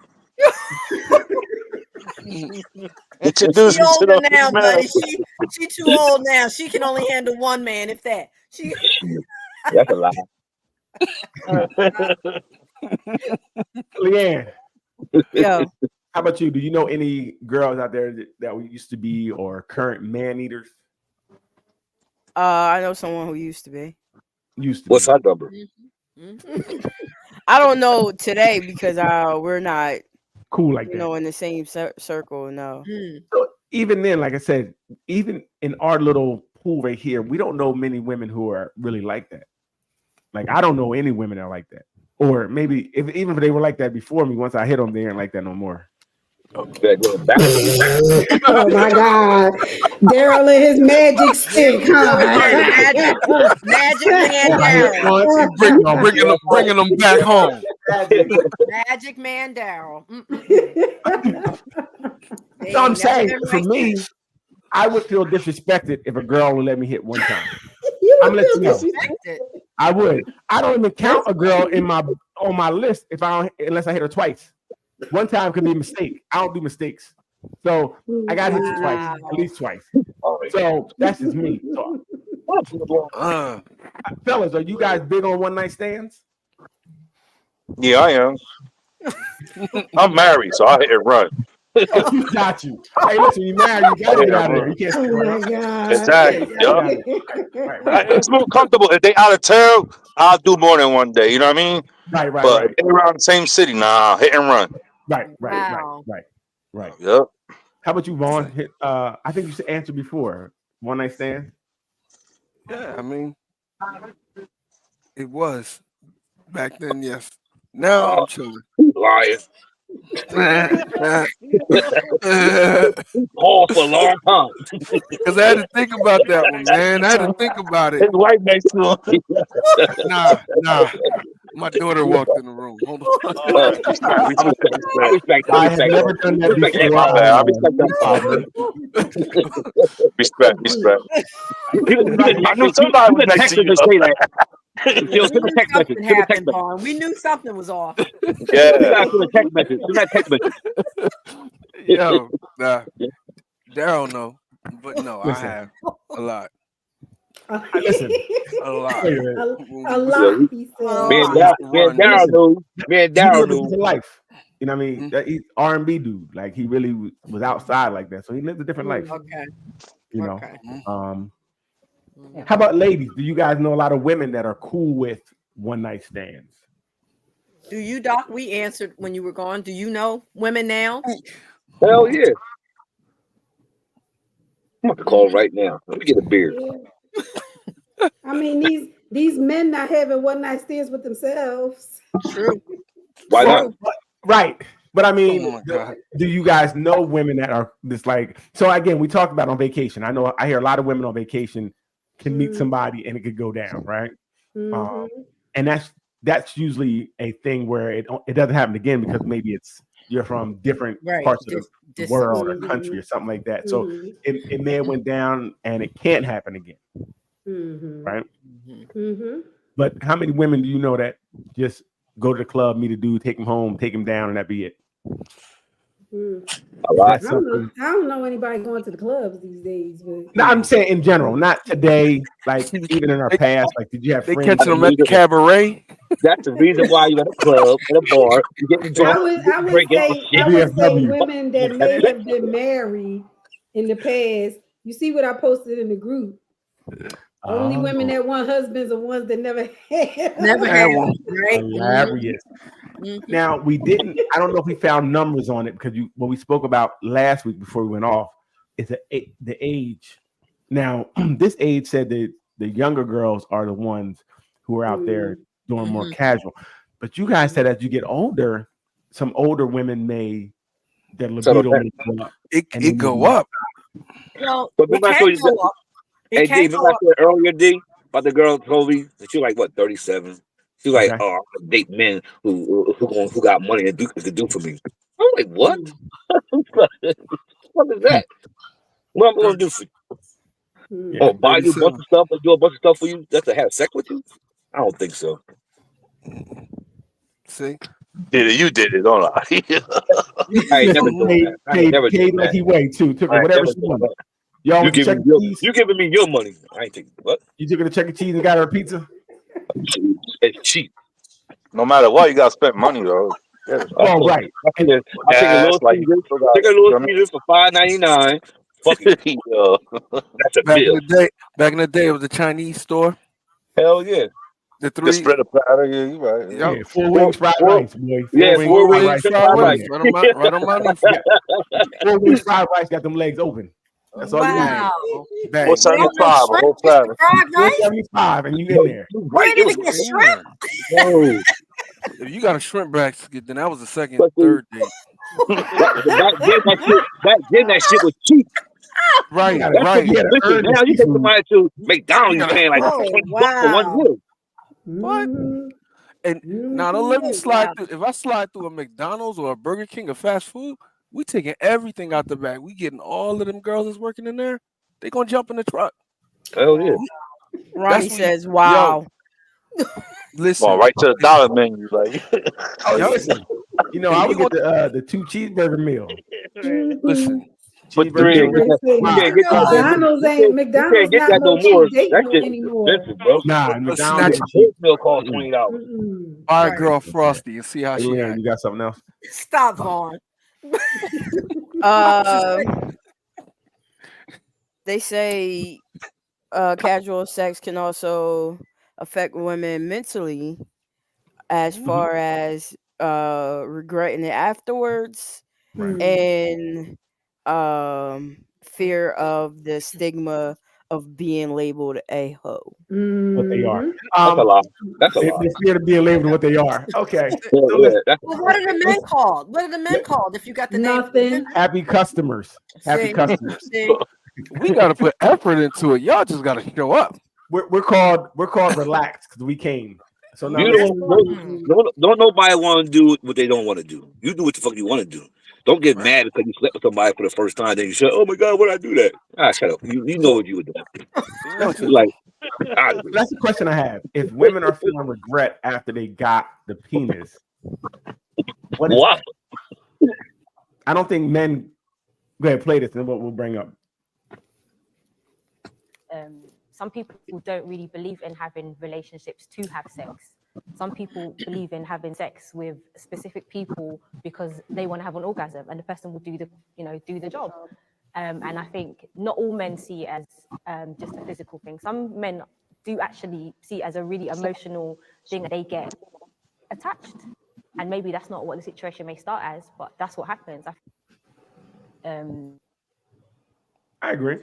She's older now, buddy. She too old now. She can only handle one man, if that. She. That's a lie. Leanne. Yo. How about you? Do you know any girls out there that we used to be or current man eaters? I know someone who used to be. What's our number? I don't know today because we're not cool like that. In the same circle. No. So even then, like I said, even in our little pool right here, we don't know many women who are really like that. Like I don't know any women that are like that. Or maybe even if they were like that before me, once I hit them, they aren't like that no more. Okay. Oh my God, Daryl and his magic stick, huh? Magic man Daryl. Bringing them back home. Magic man Daryl. So I'm saying, for me, I would feel disrespected if a girl would let me hit one time. I'm gonna let you know. I would. I don't even count a girl on my list unless I hit her twice. One time could be a mistake. I don't do mistakes. So I got hit you twice, at least twice. So that's just me. So, fellas, are you guys big on one night stands? Yeah, I am. I'm married, so I hit and run. Oh, got you. Hey, listen, you married, you gotta get out of there. You can't stay around. Exactly. Yeah. It's more comfortable. If they out of town, I'll do more than one day. You know what I mean? Right. But if they're around the same city, nah, hit and run. Right. Yep. How about you, Vaughn? I think you should answer before. One night stand? Yeah, I mean, it was back then, yes. Now I'm chilling. Lying. All for a long time. Because I had to think about that one, man. I had to think about it. His wife next to him. Nah. My daughter walked in the room. Hold on. I have never done that before. I respect that. Respect. I knew somebody was next to you. Say that. Something happened, Vaughn. We knew something was off. Yeah. Yo, nah. Daryl, no. But no, I have a lot. Listen, a lot. A lot. Me and Daryl knew. Life. You know what I mean? That he's R&B dude. Like he really was outside like that. So he lived a different life. Okay. You know. Okay. How about ladies? Do you guys know a lot of women that are cool with one night stands? Do you, Doc? We answered when you were gone. Do you know women now? Hell yeah. I'm about to call right now. Let me get a beer. Yeah. I mean, these men not having one night stands with themselves. True. Why not? Right. But I mean, do you guys know women that are this like? So again, we talked about on vacation. I hear a lot of women on vacation can meet somebody and it could go down, right? And that's usually a thing where it doesn't happen again because maybe you're from different parts of the world or country or something like that. So it may have went down and it can't happen again, right? But how many women do you know that just go to the club, meet a dude, take him home, take him down, and that be it? A lot. I don't know anybody going to the clubs these days. But No, I'm saying in general, not today. Like even in our past, like did you have friends? Catching them at the cabaret? That's the reason why you're at a club, at a bar, you getting drunk. I would say women that may have been married in the past. You see what I posted in the group? Only women that want husbands are ones that never had one. Right? Hilarious. Now I don't know if we found numbers on it because what we spoke about last week before we went off is the age. Now, this age said that the younger girls are the ones who are out there doing more casual. But you guys said as you get older, some older women their libido may go up. It go up. Well, but remember I told you up. Hey, D, remember I said earlier, D, about the girl told me that she like what 37. She like, oh, I'm gonna date men who got money to do for me. I'm like, what? What is that? What am I gonna do for you? Oh, buy you a bunch of stuff and do a bunch of stuff for you just to have sex with you? I don't think so. See, you did it, don't I? I ain't never doing that. I ain't never doing like that. he weighed too. Took her whatever she wanted. Y'all You giving me your money? I ain't taking what? You took her to Chuck E. Cheese and got her a pizza. It's cheap. No matter what, you gotta spend money though. Oh right. I take a little Caesar for $5.99. Fuck it. That's a bill. Back in the day, it was a Chinese store. Hell yeah. The Just spread a platter. Yeah, you right. Yeah, 4 wings fried rice, boy. 4 wings fried rice. Right on my knees. 4 wings fried rice got them legs open. That's all you need. Bang. 475, a whole platter. 475, and you in there. Ready to get shrimp? If you got a shrimp basket, then that was the second, third date. Back then, that shit was cheap. Right. Listen, now you take somebody to McDonald's, you're paying like $20 for one meal. What? And now don't let me slide through. If I slide through a McDonald's or a Burger King or fast food, we taking everything out the bag. We getting all of them girls that's working in there. They gonna jump in the truck. Hell yeah. Ronnie says, "Wow." Listen, right to the dollar menu, like. Listen. You know, I would get the 2 cheeseburger meal. Listen. McDonald's not no cheap date meal anymore. Nah, McDonald's meal costs $20. Buy a girl Frosty and see how she acts. You got something else? Stop, Vaughn. They say casual sex can also affect women mentally as far as regretting it afterwards and fear of the stigma of being labeled a hoe. What they are. That's a lot. That's a lot. They fear of being labeled what they are. Okay. Well, what are the men called? What are the men called if you got the name? Happy customers. Happy customers. We gotta put effort into it. Y'all just gotta show up. We're called relaxed because we came. So now don't nobody want to do what they don't want to do. You do what the fuck you want to do. Don't get mad because you slept with somebody for the first time. Then you say, "Oh my god, what did I do that?" Shut up. You know what you were doing. Like that's the question I have. If women are feeling regret after they got the penis, what? I don't think men. Go ahead, play this, and we'll bring up. Some people don't really believe in having relationships to have sex. Some people believe in having sex with specific people because they want to have an orgasm, and the person will do the job. And I think not all men see it as just a physical thing. Some men do actually see it as a really emotional thing that they get attached. And maybe that's not what the situation may start as, but that's what happens. I agree.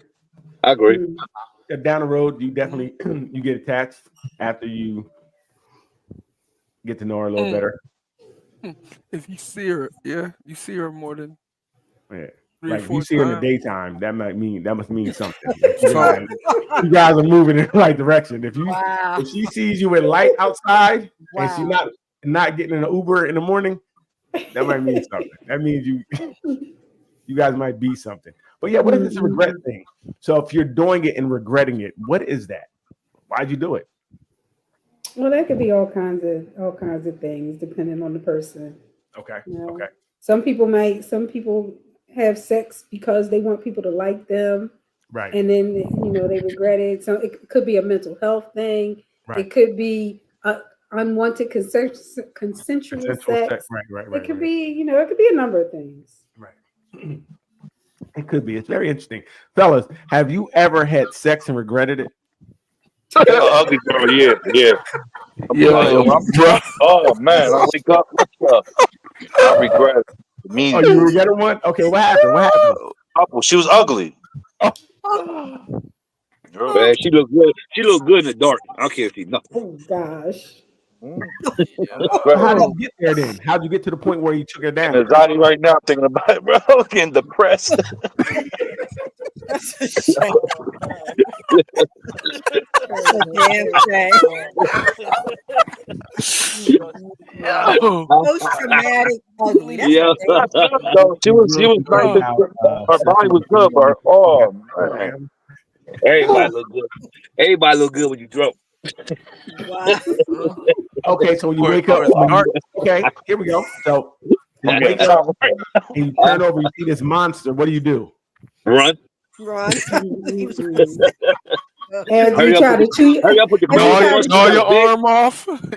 Down the road, you definitely you get attached after you get to know her a little better. If you see her, you see her more than like you see her in the daytime, that must mean something. You guys are moving in the right direction. If she sees you with light outside and she's not getting in an Uber in the morning, that might mean something. That means you guys might be something. But yeah, what is this regret thing? So if you're doing it and regretting it, what is that? Why'd you do it? Well, that could be all kinds of things depending on the person. Okay. Okay. Some people have sex because they want people to like them. Right. And then they regret it. So it could be a mental health thing. Right. It could be unwanted consensual sex. Right. It could be, it could be a number of things. Right. It could be. It's very interesting. Fellas, have you ever had sex and regretted it? Ugly girl, yeah. Oh man, I wake up. I regret it. Oh, you regretted one? Okay, what happened? Oh, she was ugly. Man, she looked good. She looked good in the dark. I don't care if she's nothing. Oh gosh. How did you get there then? How'd you get to the point where you took her down? Anxiety right now thinking about it, bro. Getting depressed. That's a shame. Most traumatic, ugly. Yeah. No, she was nice. Her body was good, but man. Everybody look good. Everybody look good when you drunk. Wow. Okay, so when you wake up, okay, here we go. So you wake up and you turn over, you see this monster. What do? Run. And you try to chew your arm off. And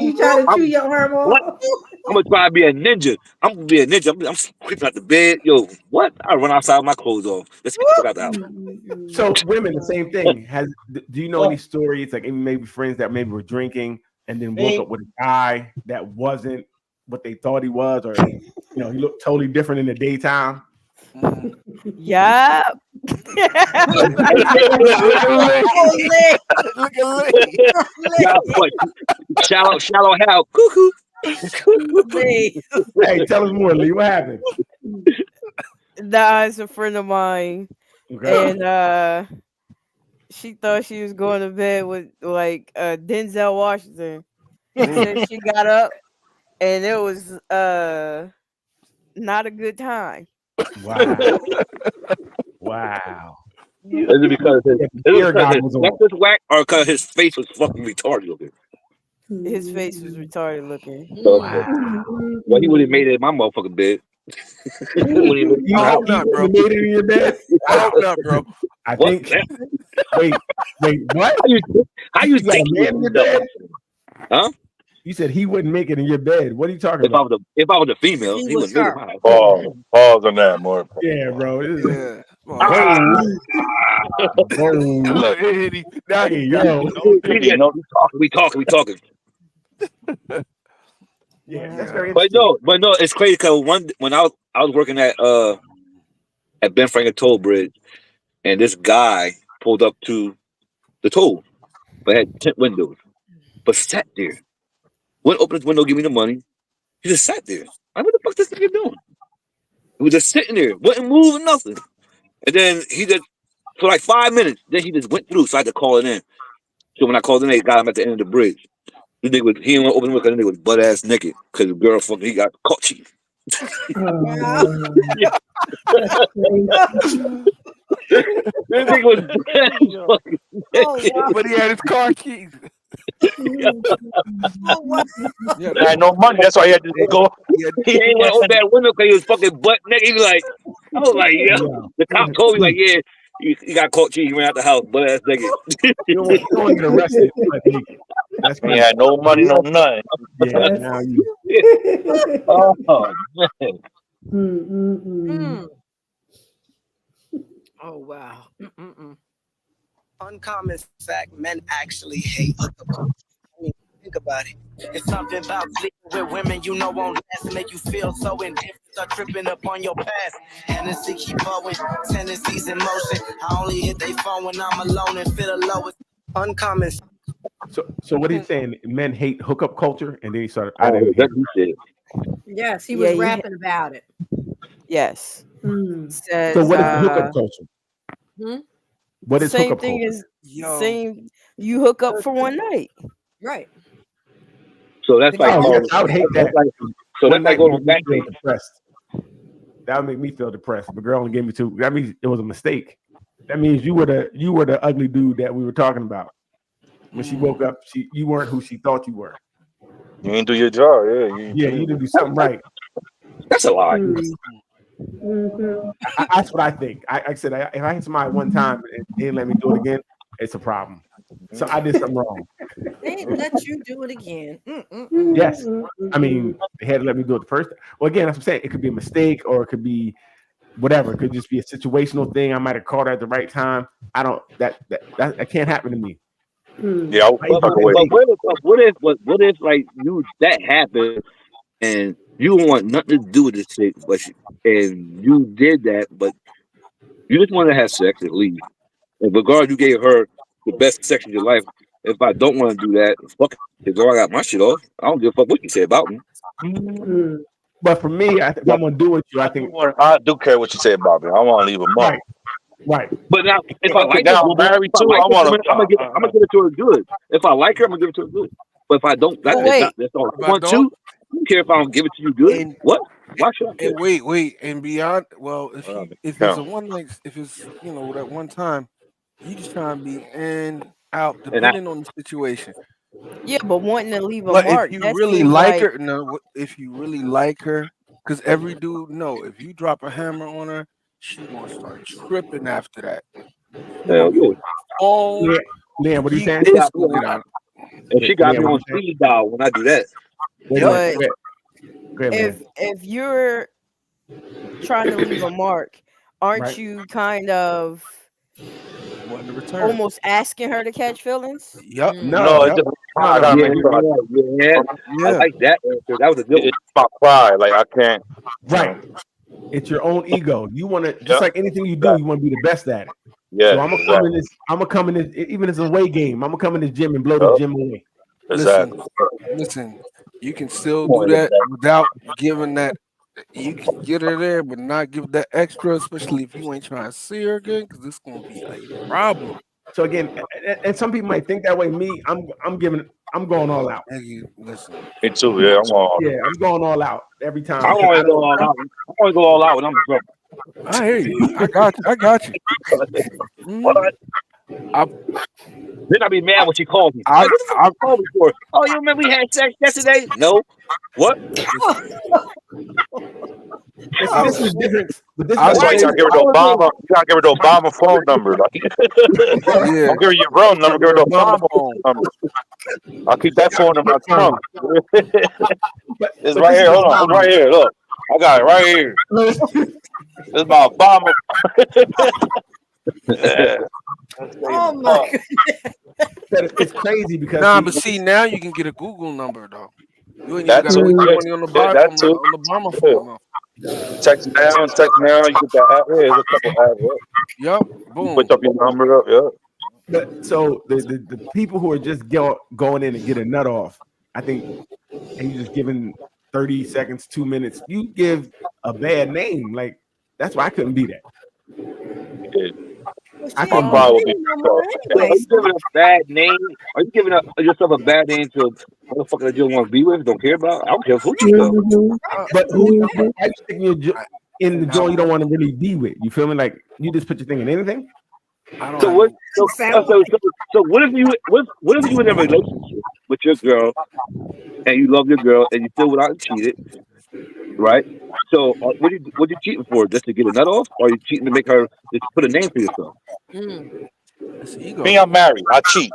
you try to chew your arm off. I'm gonna try to be a ninja. I'm gonna be a ninja. I'm creeping out the bed. Yo, what? I run outside with my clothes off. Let's get out the house. So women, the same thing. Do you know any stories like maybe friends that maybe were drinking and then woke up with a guy that wasn't what they thought he was, or he looked totally different in the daytime? Yeah. Shallow Hal. Cuckoo. Hey, tell us more, Lee. What happened? It's a friend of mine, and she thought she was going to bed with like Denzel Washington. So she got up, and it was not a good time. Wow. Is it because his necklace whack or because his face was fucking retarded looking? His face was retarded looking. Well, he would have made it in my motherfucking bed. You hope not, bro. You made it in your bed? I hope not, bro. I think. Wait, what? How you think he in your bed? Huh? You said he wouldn't make it in your bed. What are you talking about? If I was a female, he wouldn't make it in my house. Pause on that, more. Yeah, bro. Look, Eddie. Now we talking. Yeah, that's very but no, it's crazy because when I was working at Ben Franklin Toll Bridge, and this guy pulled up to the toll, but had tint windows, but sat there. Wouldn't open his window, give me the money. He just sat there. What the fuck this nigga doing? He was just sitting there, wouldn't move or nothing. And then he just for like 5 minutes, then he just went through, so I had to call it in. So when I called in, they got him at the end of the bridge. He didn't want to open the window because the nigga was butt ass naked because the girl fucking he got caught cheating. This nigga was but he had his car keys. I had no money. That's why he had to go. He ain't want to open that window because he was fucking butt naked. He was like, I was like, yeah. The cop told me like, yeah, he got caught cheating. He ran out the house, butt ass naked. You don't want to get arrested. That's He had no money, no nothing. Yeah, now you. Oh man. Oh wow. Uncommon fact: men actually hate hookup culture. I mean, think about it. It's something about sleeping with women you know won't last and make you feel so indifferent. Start tripping up on your past. Hennessy keep blowing, tendencies in motion. I only hit they phone when I'm alone and feel the lowest. Uncommon. So what he's saying? Men hate hookup culture, and then he started. I Oh, didn't that's hear. he said. Yes, he was Yeah, rapping about it. Yes. Says, So what is hookup culture? What is same hookup thing culture? as same. You hook up for one night. Right. So that's like, Oh, yes, I would hate that. so One that's like night going would back make me to feel depressed. That would make me feel depressed. The girl only gave me 2. That means it was a mistake. That means you were the ugly dude that we were talking about. When she woke up, you weren't who she thought you were. You didn't do your job. Yeah, you didn't do something right. That's a lie. That's what I think. I said if I hit somebody one time and they didn't let me do it again, it's a problem. So I did something wrong. They ain't let you do it again. Yes, I mean they had to let me do it the first. Well, again, that's what I'm saying. It could be a mistake, or it could be whatever. It could just be a situational thing. I might have caught her at the right time. I don't. That can't happen to me. Yeah, But what if like you that happened and you don't want nothing to do with this chick, and you did that, but you just wanted to have sex and leave. And regardless, you gave her the best sex of your life. If I don't want to do that, fuck it, girl, I got my shit off. I don't give a fuck what you say about me. But for me, if I'm gonna do it, I think I do care what you say about me. I want to leave a mark. Right. But now, if I like now her, I'm married too. I'm I want gonna give it to her good. If I like her, I'm gonna give it to her good. But if I don't, that's all I want to. I don't care if I don't give it to you good. What? Why should I care? And wait, and beyond. Well, if it's a one night, if it's that one time, you just trying to be in out depending on the situation. Yeah, but wanting to leave a But mark. if you that really seems like her, if you really like her, because every dude know if you drop a hammer on her, she gonna start tripping after that. Hell yeah. Oh, Liam, what are you saying? And she got me on speed dial when I do that. But if you're trying to leave a mark, aren't Right. you kind of wanting to return? almost asking her to catch feelings? Yep. No, it's just I gotta make sure I like that answer. That was a good one. it's my pride. Like I can't. Right. It's your own ego. You want to just like anything you do, you want to be the best at it. Yeah. So I'm gonna come in this, even as a away game. I'm gonna come in this gym and blow the gym away. Exactly. Listen, you can still do that without giving that. You can get her there, but not give that extra, especially if you ain't trying to see her again, because it's gonna be a problem. So again, and some people might think that way. Me, I'm going all out. Listen, me too. Yeah, I'm going all out every time. I want to go all out. I want to go all out when I'm in trouble. I hear you. I got you. What? Then I be mad when she calls me. I called me for. Oh, you remember we had sex yesterday? No. What? This is different. But this That's why you gotta give her the Obama. You gotta give her the Obama phone number. Like, Yeah. I'll give her your real number. Give her the Obama phone number. I'll keep that phone in my trunk. It's right here. Hold on. It's right here. Look, I got it right here. It's my Obama. Oh my goodness. It's crazy because but see now you can get a Google number though. You ain't even That got to too. put money on the bottom That too. on the Obama phone. Text now. You get that app. Yeah, there's a couple apps. Yep. Boom. Put up your number up. Yeah. But so the people who are just going in and get a nut off, I think, and you just giving 30 seconds, 2 minutes, you give a bad name. Like that's why I couldn't be that. I couldn't probably be. Are you giving a bad name? Are you giving yourself a bad name to a motherfucker that you don't want to be with, don't care about? I don't care who you are. But who are you sticking in the joint you don't want to really be with? You feel me? Like you just put your thing in anything? So what? So what if you in a relationship with your girl and you love your girl and you still without cheated, right? So what you cheating for? Just to get a nut off, or are you cheating to make her just put a name for yourself? Me, I'm married. I cheat.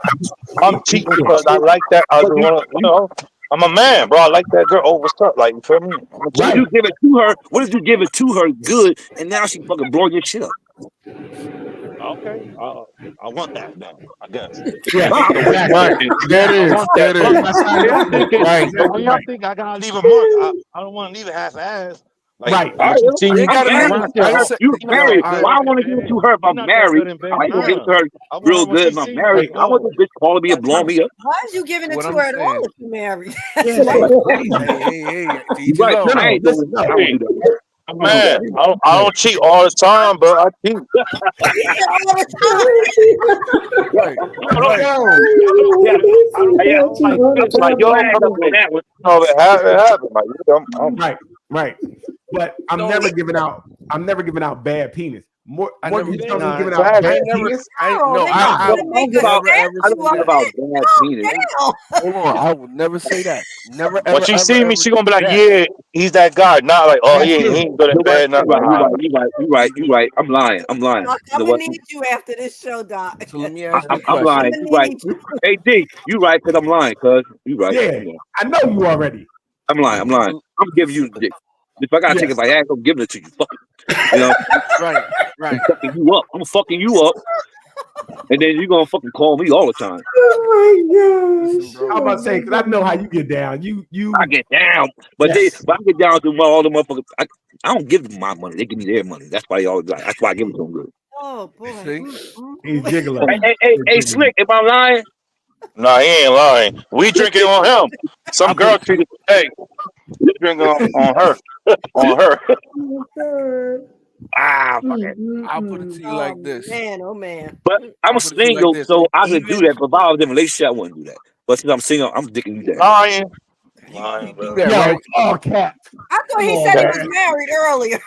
I'm cheating because I like that other one. You know, I'm a man, bro. I like that girl. Oh, what's up? Like, you feel me? What if you give it to her? What if you give it to her good, and now she fucking blowing your shit up? Okay, I want that now. I guess. Yeah, Right. That is. Right. So when y'all think I gotta leave a month, I don't want to leave it half-ass. Like, Right. See, you gotta you married. Why I want to give it to her if I'm married? I can give it to her real good if I'm married. I want this bitch calling me and blowing me up. Why is you giving it What to I'm her at saying. all if you're married? Hey, to each his Right. own. I ain't doing that. I won't do that. man, I don't cheat all the time, but I cheat. Right. Like, yo, it happened. Like, Right. But I'm never giving out bad penis. More you tell me giving out bad penis. I don't give about bad penis. Hold on, I would never say that. Never ever. when she see me, she gonna be like, yeah, he's that guy. Not like, oh, he ain't good at bed. Not like, You right. I'm lying. Doc, I'm gonna need you after this show, Doc. So let me ask you a I'm question. lying. You right. Hey D, you right because I'm lying. Cause you right. Yeah, I know you already. I'm lying. I'm giving you the dick. If I gotta take it by ass, I'm giving it to you. Fuck it. You know. Right. I'm fucking you up. I'm fucking you up. And then you're gonna fucking call me all the time. Oh my gosh. I'm about to say, because I know how you get down. I get down, but I get down to all the motherfuckers. I don't give them my money. They give me their money. That's why they always like. That's why I give it to them good. Oh boy. He's jiggling. Hey, Slick, am I lying? nah, he ain't lying. We drinking on him. Some girl treated, hey, we drinking on her. On her. Fuck it. I'll put it to you like this. Oh man. But I'm I'll put it to you single, like this. so I could do Even- that. But if I was in a relationship, I wouldn't do that. But since I'm single, I'm dicking you down. Lying. do that, right? Oh, cat. I thought he said he was married earlier.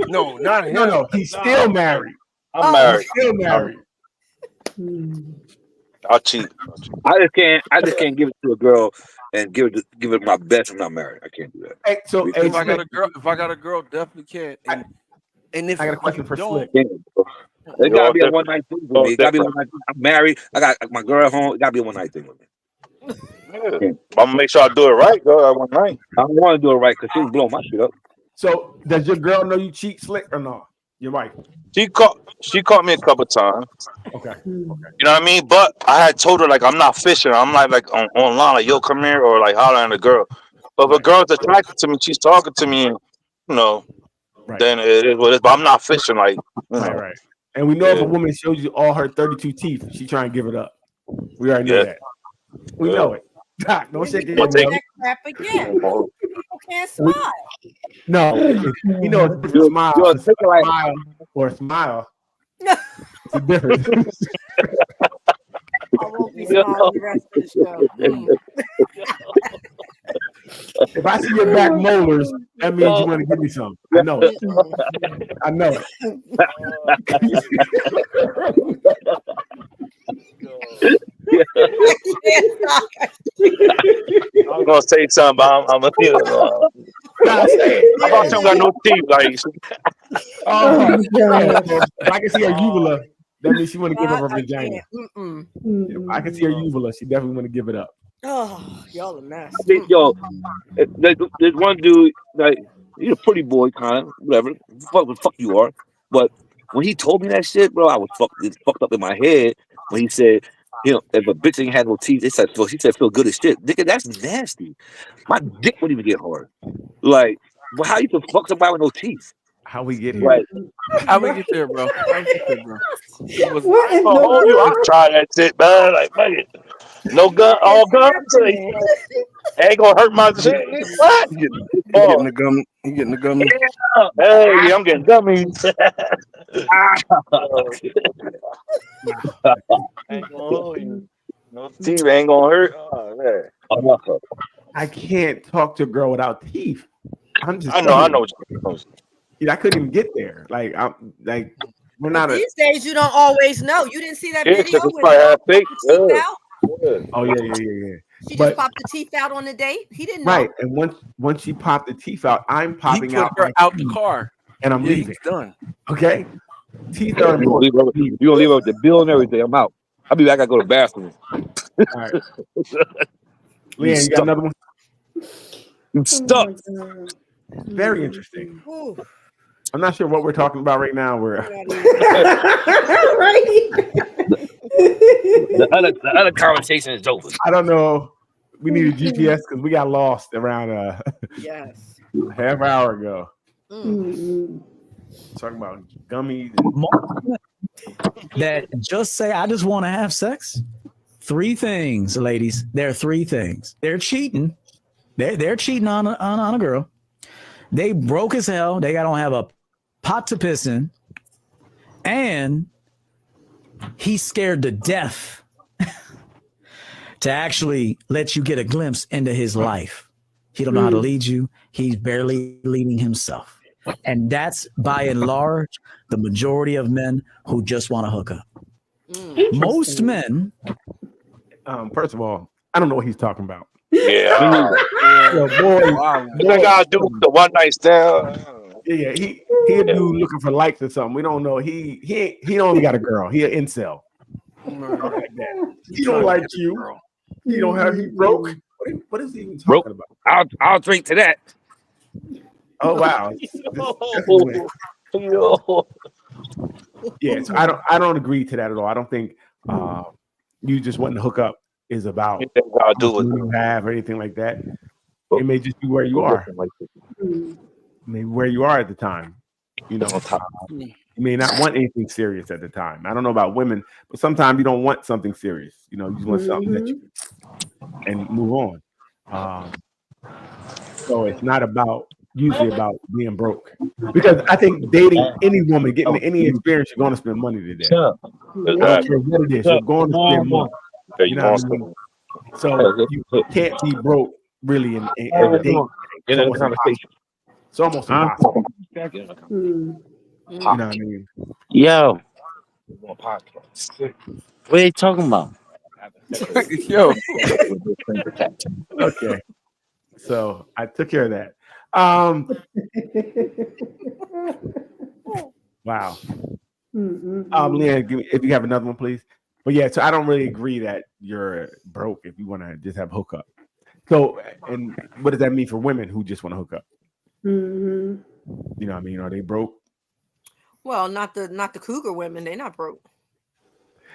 No, not him. No, he's still married. I'm married. He's still married. I'll cheat. I just can't give it to a girl and give it my best. I'm not married. I can't do that. Hey, so If I got a girl, definitely can. And if I got a question for don't, Slick. It gotta be a one night thing with me. It gotta be a one night. I'm married. I got my girl at home. It gotta be a one night thing with me. Yeah. I'm gonna make sure I do it right, though. At one night. I don't want to do it right because she'll blow my shit up. So does your girl know you cheat, Slick, or no? Your wife. She caught me a couple times. Okay. You know what I mean? But I had told her like I'm not fishing. I'm not like online like yo come here or like holler at a girl. But if a girl's attracted to me, she's talking to me, and, you know, then it is what it is. But I'm not fishing like you know. Right. And we know if a woman shows you all her 32 teeth, she trying to give it up. We already know that. We know it. Doc, don't shake your head. That crap again. People can't smile. No, you know, it's a smile, or a smile. It's a difference. I won't be smiling the rest of the show. If I see your back molars, that means you want to give me some. I know it. I know I was gonna say something, but I'm gonna feel it. How about you got no teeth? Like, if I can see her uvula, that means she want to give up her vagina. If I can see her uvula, she definitely want to give it up. Oh, y'all a mess. Yo, there's one dude like he's a pretty boy, kind of whatever. Fuck you are. But when he told me that shit, bro, I was fucked up in my head when he said, you know, if a bitch ain't had no teeth, he said feel good as shit. Nigga, that's nasty. My dick wouldn't even get hard. Like, well, how you can fuck somebody with no teeth? How we get here? Right. How we get there, bro? How we get there, bro? I try that shit, man. Like, man, no gun, all guns. Ain't gonna hurt my shit. What? He getting the gummy. He getting the gummy. Hey, I'm getting gummies. No teeth ain't gonna hurt. Oh, man. I can't talk to a girl without teeth. I'm just. I know. I couldn't even get there. Like, I'm like, we're not. These days, you don't always know. You didn't see that Yeah, video 'cause with it's probably half the fake. teeth Yeah. out? Oh yeah. She But- just popped the teeth out on the date. He didn't know. Right, and once she popped the teeth out, I'm He popping put out her my out the teeth, car. and I'm Yeah, leaving. he's done. Okay, teeth are You gonna leave her with the bill and everything. I'm out. I'll be back. I go to the bathroom. All right. Leanne, you got another one? You stuck. Very interesting. I'm not sure what we're talking about right now. We're The other conversation is over. I don't know. We need a GPS because we got lost around a half hour ago. Talking about gummies. That just say, I just want to have sex. 3 things, ladies. There are 3 things. They're cheating. They're cheating on a girl. They broke as hell. They don't have a pot to piss in. And he's scared to death to actually let you get a glimpse into his life. He don't know how to lead you. He's barely leading himself. And that's by and large the majority of men who just want to hook up. Most men. First of all, I don't know what he's talking about. Yeah. That guy do the one night stand. Yeah, he a dude looking for likes or something. We don't know. He don't even got a girl. He an incel. Like that. He don't like you. He don't have. He broke. What is he even talking about? I'll drink to that. Oh wow. Yeah, so I don't agree to that at all. I don't think you just wanting to hook up is about what you have or anything like that. It may just be where you are. Maybe where you are at the time. You know, you may not want anything serious at the time. I don't know about women, but sometimes you don't want something serious. You know, you just want something that you and move on. So it's not usually about being broke, because I think dating any woman, getting any experience, you're going to spend money today. I don't care what it is, you're going to spend money. You know what I mean? So you can't be broke really in dating. It's almost impossible. You know what I mean? Yo, what are you talking about? Yo. Okay. So I took care of that. Wow. Leanne, if you have another one, please. But yeah, so I don't really agree that you're broke if you want to just have hookup. So, and what does that mean for women who just want to hook up? You know what I mean? Are they broke? Well, not the cougar women. They're not broke.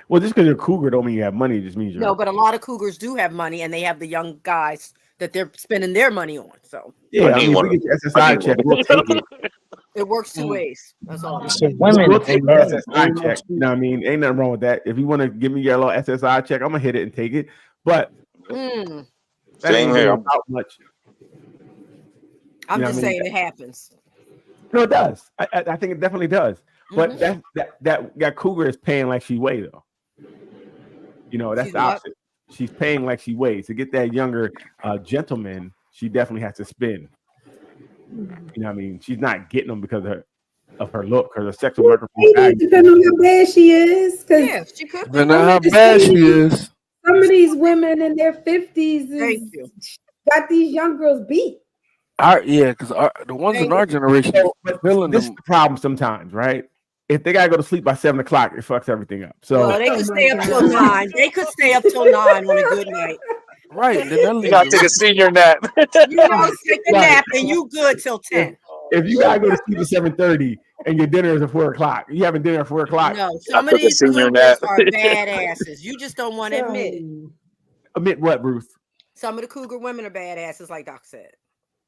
Well, just because you're a cougar don't mean you have money. It just means you're No, but a lot of cougars do have money, and they have the young guys that they're spending their money on. So yeah, I mean, if we get the SSI check, we'll take it. It works 2 ways. That's all. Women, we'll take the SSI check. You know what I mean? Ain't nothing wrong with that. If you want to give me your little SSI check, I'm gonna hit it and take it. But that ain't really about much. I'm just saying it happens. No, it does. I think it definitely does. But that cougar is paying like she weigh though. You know, that's the opposite. She's paying like she weighs. To get that younger gentleman, she definitely has to spend. You know what I mean? She's not getting them because of her look, or the sexual worker. Depending on how bad she is. Yeah, she could. Depending on how bad she is. Some of these women in their 50s got these young girls beat. Because the ones in our generation, this is the problem sometimes, right? If they gotta go to sleep by 7 o'clock, it fucks everything up. So they could stay up till 9. They could stay up till 9 on a good night. Right. You gotta take a senior nap. You gotta take a nap and you good till 10. If you gotta go to sleep at 7:30 and your dinner is at 4 o'clock, you having dinner at 4 o'clock. No, some of these cougars are badasses. You just don't want to admit it. Admit what, Bruce? Some of the cougar women are badasses, like Doc said.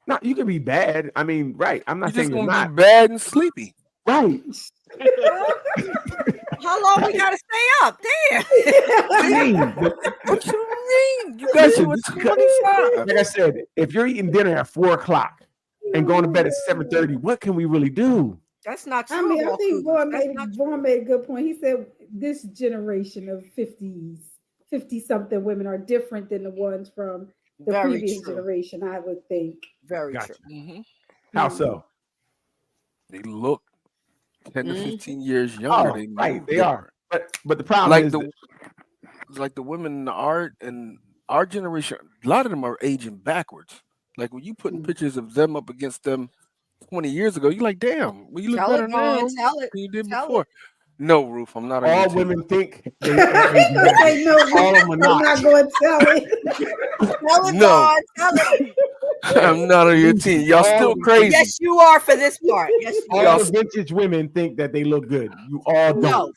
No, you can be bad. I mean, right. I'm not saying you're you're not not be bad and sleepy. Right. How long we gotta stay up? Damn. What you mean? You guys are 25. Like I said, if you're eating dinner at 4 o'clock and going to bed at 7:30, what can we really do? That's not true. I mean, I think Vaughn made a good point. He said this generation of 50-something women are different than the ones from the previous generation, I would think. Very Gotcha. true. How so? They look 10 to 15 years younger. Oh, right, they are. But the problem is like the women in our generation, a lot of them are aging backwards. Like when you putting pictures of them up against them 20 years ago, you're like, damn, well, you look better now than you did before. No, Roof, I'm not. All women think they Say no, all of them are I'm not. not going to tell it. Tell it, No. Dawn, tell it. I'm not on your team. Y'all still crazy. Yes, you are for this part. Yes, you All are. the vintage women think that they look good. You all don't. No,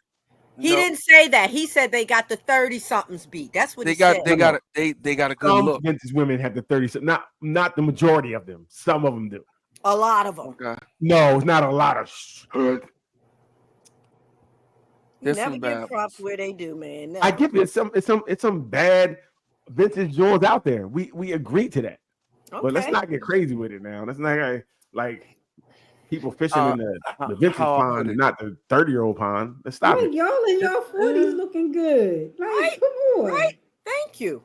he didn't say that. He said they got the 30-somethings beat. That's what They he got said. they got a good Some look. vintage women have the 30. Not the majority of them. Some of them do. A lot of them. Okay. No, it's not a lot of. There's Never some give bad props where they do, man. I Never. give it it's some bad vintage jewels out there. We agree to that. But let's Okay. not get crazy with it now. Let's not like people fishing in the vintage how I put pond, it. not the 30-year-old pond. Let's stop Look, it. y'all in your 40s looking good. Like, come on. Right. Thank you.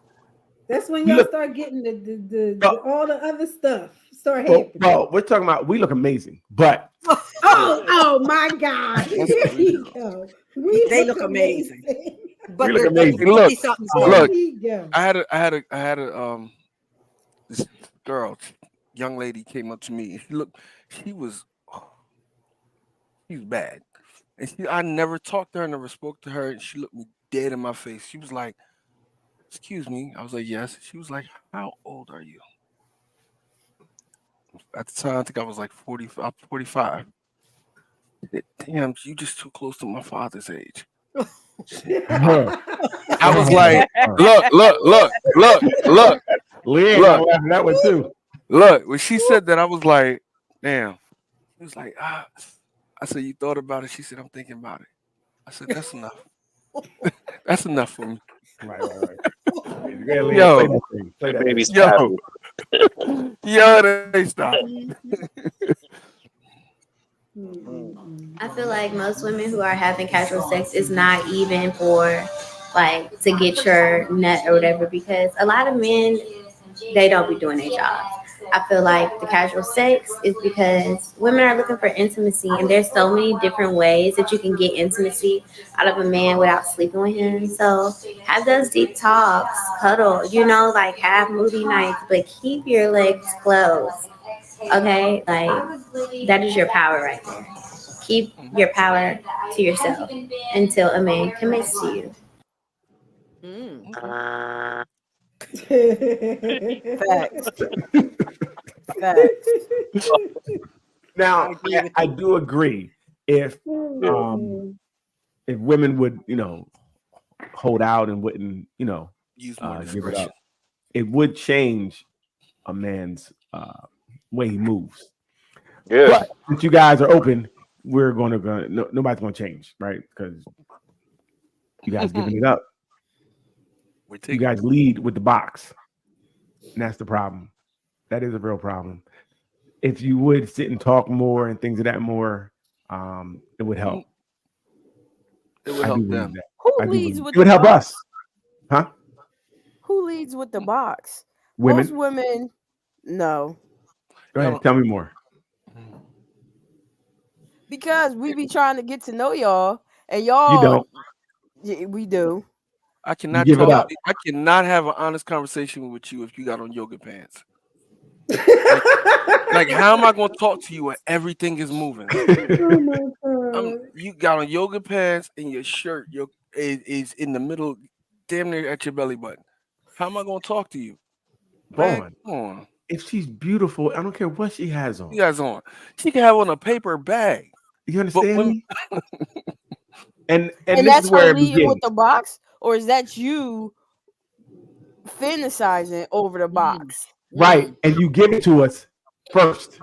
That's when You y'all look- start getting the all the other stuff start Well, happening. well, we're talking about we look amazing, but Oh my God. Here we go. They look amazing. But we look the amazing. Look, 30-somethings Here look. we go. I had a this girl, young lady came up to me. She was bad. And I never talked to her, never spoke to her, and she looked me dead in my face. She was like, "Excuse me." I was like, "Yes." She was like, "How old are you?" At the time, I think I was like 40, I'm 45. I said, "Damn, you just too close to my father's age." I was like, look. Leanne Look. laughing that one too. Look, when she said that, I was like, damn. She was like, I said, you thought about it? She said, I'm thinking about it. I said, that's enough. That's enough for me. Right. Leanne, Yo. play that thing. Play that Baby's thing. Yo. Yo, they stop. I feel like most women who are having casual sex is not even for like to get your nut or whatever, because a lot of men, they don't be doing their jobs. I feel like the casual sex is because women are looking for intimacy, and there's so many different ways that you can get intimacy out of a man without sleeping with him. So have those deep talks, cuddle, like have movie nights, but keep your legs closed. Okay, like that is your power right there. Keep your power to yourself until a man commits to you. Facts. Facts. Now, I do agree if women would, hold out and wouldn't, Use more give it discretion. up, it would change a man's way he moves. Yeah. But since you guys are open, we're nobody's going to change, right? Because you guys giving it up. You guys lead with the box, and that's the problem. That is a real problem. If you would sit and talk more and things of that more, it would help. It would help them. Who leads with it would the help box? us, huh? Who leads with the box? Women. Most women, no. Go ahead, tell me more. Because we be trying to get to know y'all, and y'all You don't. Yeah, we do. I cannot give it talk. up. I cannot have an honest conversation with you if you got on yoga pants. Like, how am I going to talk to you when everything is moving? Oh my God. You got on yoga pants and your shirt is in the middle, damn near at your belly button. How am I going to talk to you? Man, come on. If she's beautiful, I don't care what she has on. She has on. She can have on a paper bag. You understand me? And And this that's is where her it leading begins. with the box, or is that you fantasizing over the box? Right, and you give it to us first,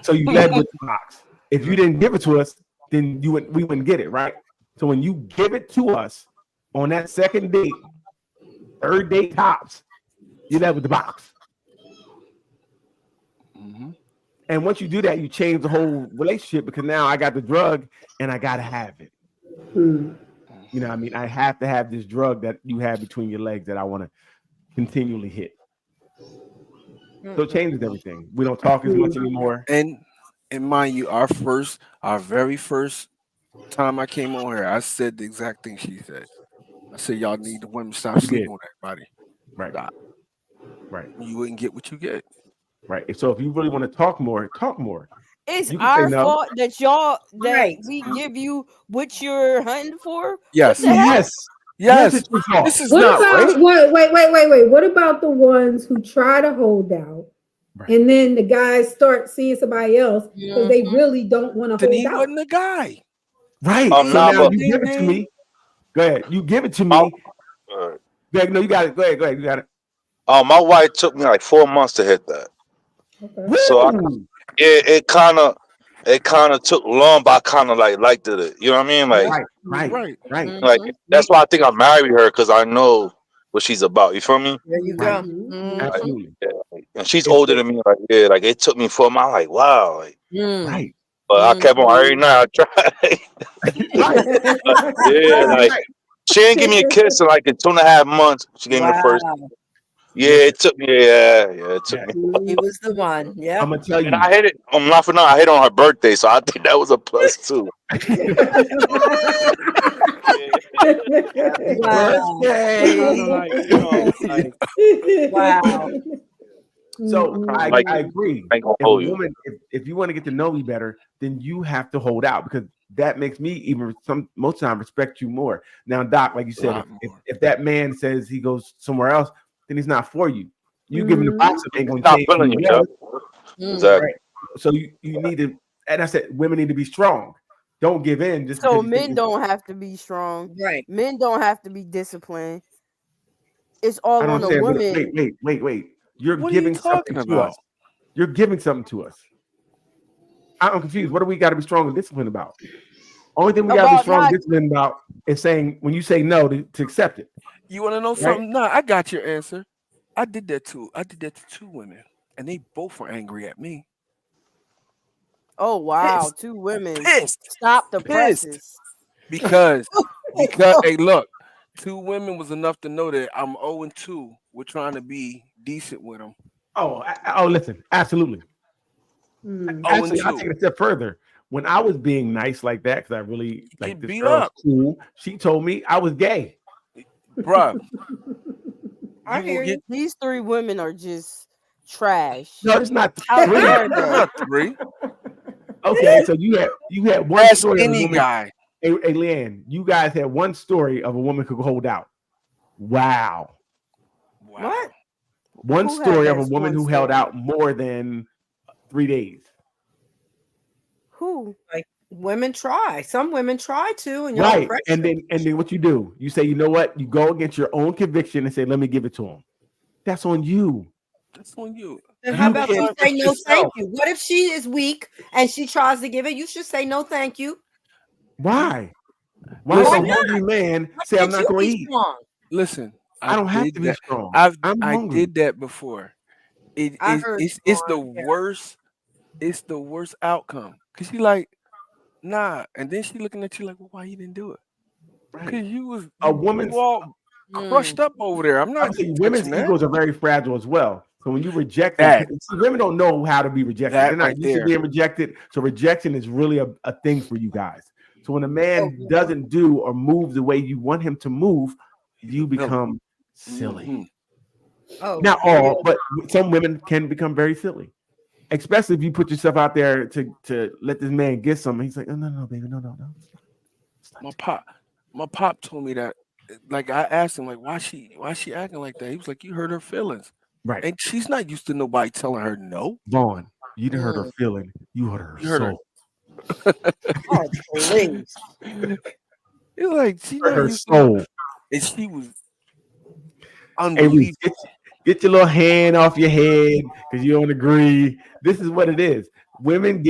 so you led with the box. If you didn't give it to us, then we wouldn't get it, right? So when you give it to us on that second date, third date tops, you led with the box. And once you do that, you change the whole relationship, because now I got the drug and I gotta have it. You know what I mean? I have to have this drug that you have between your legs that I want to continually hit. So it changes everything. We don't talk as much anymore. And mind you, our very first time I came on here, I said the exact thing she said. I said, y'all need the women to stop You sleeping did. on everybody. Right. Stop. Right. You wouldn't get what you get. Right. So if you really want to talk more, talk more. It's You can say our no. fault that y'all that Right. we give you what you're hunting for. Yes. What the heck? Yes. Yes. It's your fault. This is What not about rape. wait? What about the ones who try to hold out, and then the guys start seeing somebody else because they really don't want to Then hold he out? wasn't a guy. Right. I'm So not, now but you give it to me. Go ahead. You give it to me. Go ahead. No, you got it. Go ahead. You got it. my wife took me like 4 months to hit that. Okay. So it kind of took long, but I kind of like liked it. You know what I mean? Like, Right. like that's why I think I married her, because I know what she's about. You feel me? There you Right. go. Absolutely. And she's older than me. Like, yeah, like it took me 4 months. I'm like, wow. Like, Right. but I kept on every night. I tried. Yeah, like she didn't give me a kiss in like in 2.5 months. She gave me the first. Yeah, it took me. Yeah, it took me. He was the one. Yeah. I'm gonna tell you. And I hit it. I'm not for now. I hit on her birthday, so I think that was a plus too. Wow. So I agree. I ain't gonna If a hold you. woman, if you want to get to know me better, then you have to hold out, because that makes me even most of the time respect you more. Now, Doc, like you said, if that man says he goes somewhere else, then he's not for you. You give him the box up, ain't gonna Not change. feeling who you, he Chuck. is. Exactly. Right. So you need to, and I said women need to be strong. Don't give in. Just So because men don't have to be strong. Right. Men don't have to be disciplined. It's all I on don't the say. woman. Wait. You're What are you giving talking something to about? us. You're giving something to us. I'm confused. What do we got to be strong and disciplined about? Only thing we got to be About strong not- and disciplined about is saying when you say no to accept it. You want to know Right? something? No, I got your answer. I did that too. I did that to 2 women, and they both were angry at me. Oh wow, Pissed. 2 women. Pissed. Stop the Pissed. presses. Because hey, look, 2 women was enough to know that I'm 0-2. We're trying to be decent with them. Listen, absolutely. Actually, I'll 0-2. take it a step further. When I was being nice like that, because I really like this beat girl's up. cool, she told me I was gay. Bruh. I hear you. These 3 women are just trash. No, it's not How 3. dare It's they? not 3. Okay, so you had one Ask story of a any woman. guy. Hey, Leanne, you guys had one story of a woman could hold out. Wow. What? One Who had story of that a woman one who held story? out more than 3 days. Who? Like women try. Some women try to, and y'all Right. pressure. And then what you do? You say, you know what? You go against your own conviction and say, let me give it to him. That's on you. That's on you. Then how about you can't say fix no thank yourself. you? What if she is weak and she tries to give it? You should say no thank you. Why? Why does Listen, a hungry man say I'm not you going to be eat? strong? listen. I don't have did to be that. strong. I I'm hungry. did that before. I heard It's the strong, yeah. worst. It's the worst outcome. Cause she like, nah, and then she looking at you like, well, why you didn't do it? Right. Cause you was A woman's all crushed up over there. I'm not Obviously, women's touching that. egos are very fragile as well. So when you reject That. them, see, women don't know how to be rejected. That They're not right used to there. being rejected. So rejection is really a thing for you guys. So when a man Oh, doesn't do or move the way you want him to move, you become silly. Mhm. Oh, Not all, but some women can become very silly. Especially if you put yourself out there to let this man get something. He's like, oh, no, baby, no. My pop told me that. Like I asked him, like, why she acting like that? He was like, you hurt her feelings. Right. And she's not used to nobody telling her no. Vaughn, you didn't hurt her feeling. You hurt her You hurt her. soul. oh, please. It's like she Hurt not her used soul. to, and she was Hey, unbelievable. Reese, get your little hand off your head because you don't agree. This is what it is. Women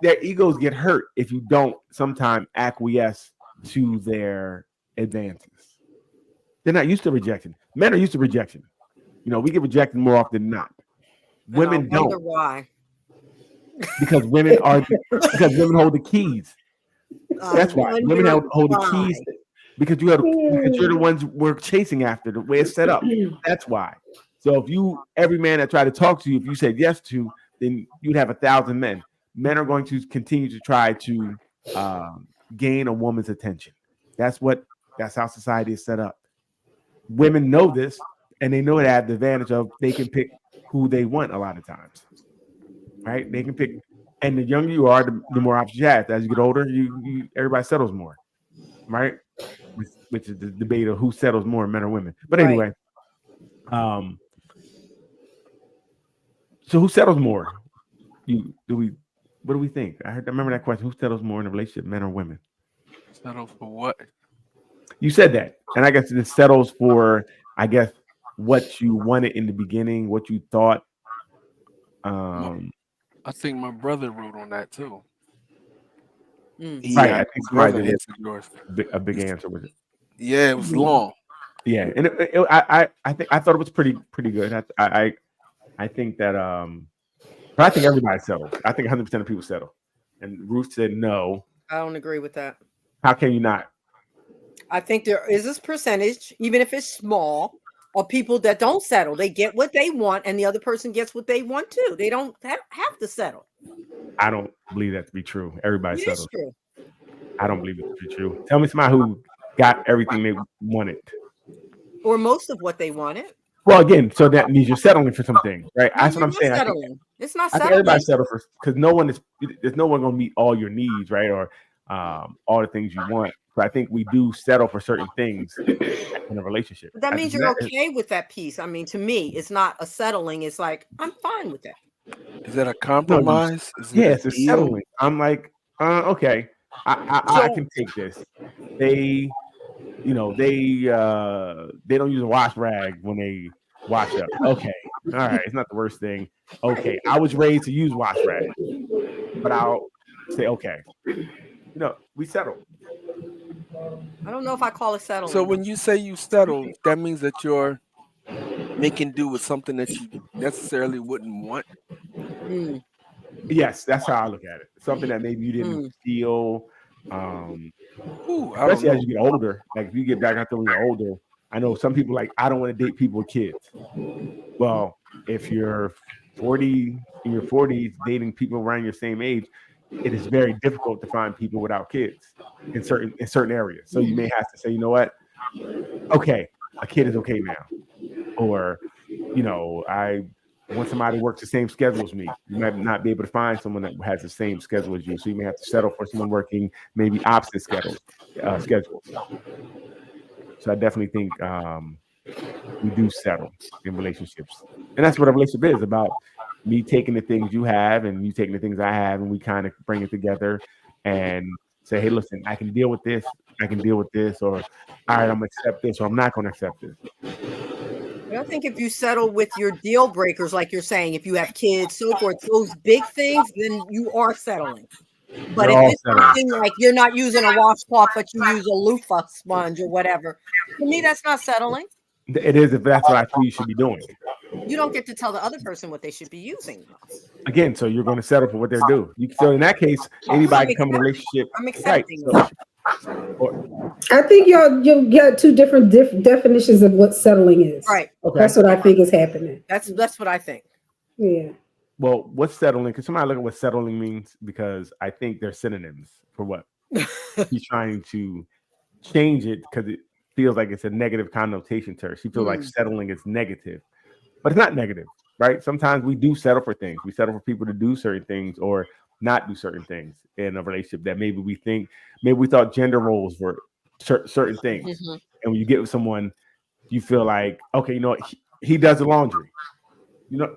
their egos get hurt if you don't sometimes acquiesce to their advances. They're not used to rejection. Men are used to rejection. You know, we get rejected more often than not. Women I wonder don't, why. because women hold the keys. That's why women hold the keys. Because you're the ones we're chasing after, the way it's set up. That's why. So if every man that tried to talk to you, if you said yes to, then you'd have 1,000 men. Men are going to continue to try to gain a woman's attention. That's how society is set up. Women know this, and they know they have the advantage of they can pick who they want a lot of times. Right? They can pick And the younger you are, the more options you have. As you get older, everybody settles more, right? Which is the debate of who settles more, men or women. But anyway, so who settles more? What do we think? I remember that question. Who settles more in a relationship, men or women? Settle for what? You said that, and I guess it settles for, I guess, what you wanted in the beginning, what you thought. I think my brother wrote on that too. Right, I think somebody did a big answer with it. Yeah, it was long. Yeah, and I thought it was pretty good. I think that but I think everybody settles. I think 100% of people settle. And Ruth said no. I don't agree with that. How can you not? I think there is this percentage, even if it's small, of people that don't settle. They get what they want, and the other person gets what they want too. They don't have to settle. I don't believe that to be true. Everybody It is settles. true. I don't believe it to be true. Tell me somebody who got everything they wanted. Or most of what they wanted. Well, again, so that means you're settling for some things, right? No, That's what you're I'm not saying. settling. It's not I think settling. everybody settles for, because there's no one going to meet all your needs, right? Or all the things you want. So I think we do settle for certain things in a relationship. But that means you're okay with that piece. I mean, to me, it's not a settling. It's like, I'm fine with that. Is that a compromise? Yes, it's settling. I'm like, okay, I can take this. They don't use a wash rag when they wash up. Okay, all right, it's not the worst thing. Okay, I was raised to use wash rag, but I'll say okay. We settle. I don't know if I call it settling. So when you say you settle, that means that you're making do with something that you necessarily wouldn't want. Yes, that's how I look at it. Something that maybe you didn't feel, Ooh, especially as you get older. Like if you get back out there when you're older, I know some people like, I don't want to date people with kids. Well, if you're 40 in your 40s dating people around your same age, it is very difficult to find people without kids in certain areas. So you may have to say, you know what? Okay, a kid is okay now. Or, I want somebody who works the same schedule as me. You might not be able to find someone that has the same schedule as you. So you may have to settle for someone working maybe opposite schedules. So I definitely think we do settle in relationships. And that's what a relationship is about. Me taking the things you have and you taking the things I have, and we kind of bring it together and say, hey, listen, I can deal with this. I can deal with this. Or, all right, I'm going to accept this, or I'm not going to accept this. I think if you settle with your deal breakers, like you're saying, if you have kids, so forth, those big things, then you are settling. But if it's something like you're not using a washcloth, but you use a loofah sponge or whatever, to me, that's not settling. It is if that's what I feel you should be doing. You don't get to tell the other person what they should be using. Again, so you're going to settle for what they're doing. So in that case, anybody can come in a relationship. I'm accepting. Right, I think you got two different definitions of what settling is. Right. Okay. That's what I think is happening. That's what I think. Yeah. Well, what's settling? Because somebody look at what settling means, because I think they're synonyms for what he's trying to change it, because it feels like it's a negative connotation to her. She feels like settling is negative, but it's not negative, right? Sometimes we do settle for things. We settle for people to do certain things or not do certain things in a relationship that maybe we thought gender roles were certain things. And when you get with someone, you feel like, okay, you know what? He does the laundry.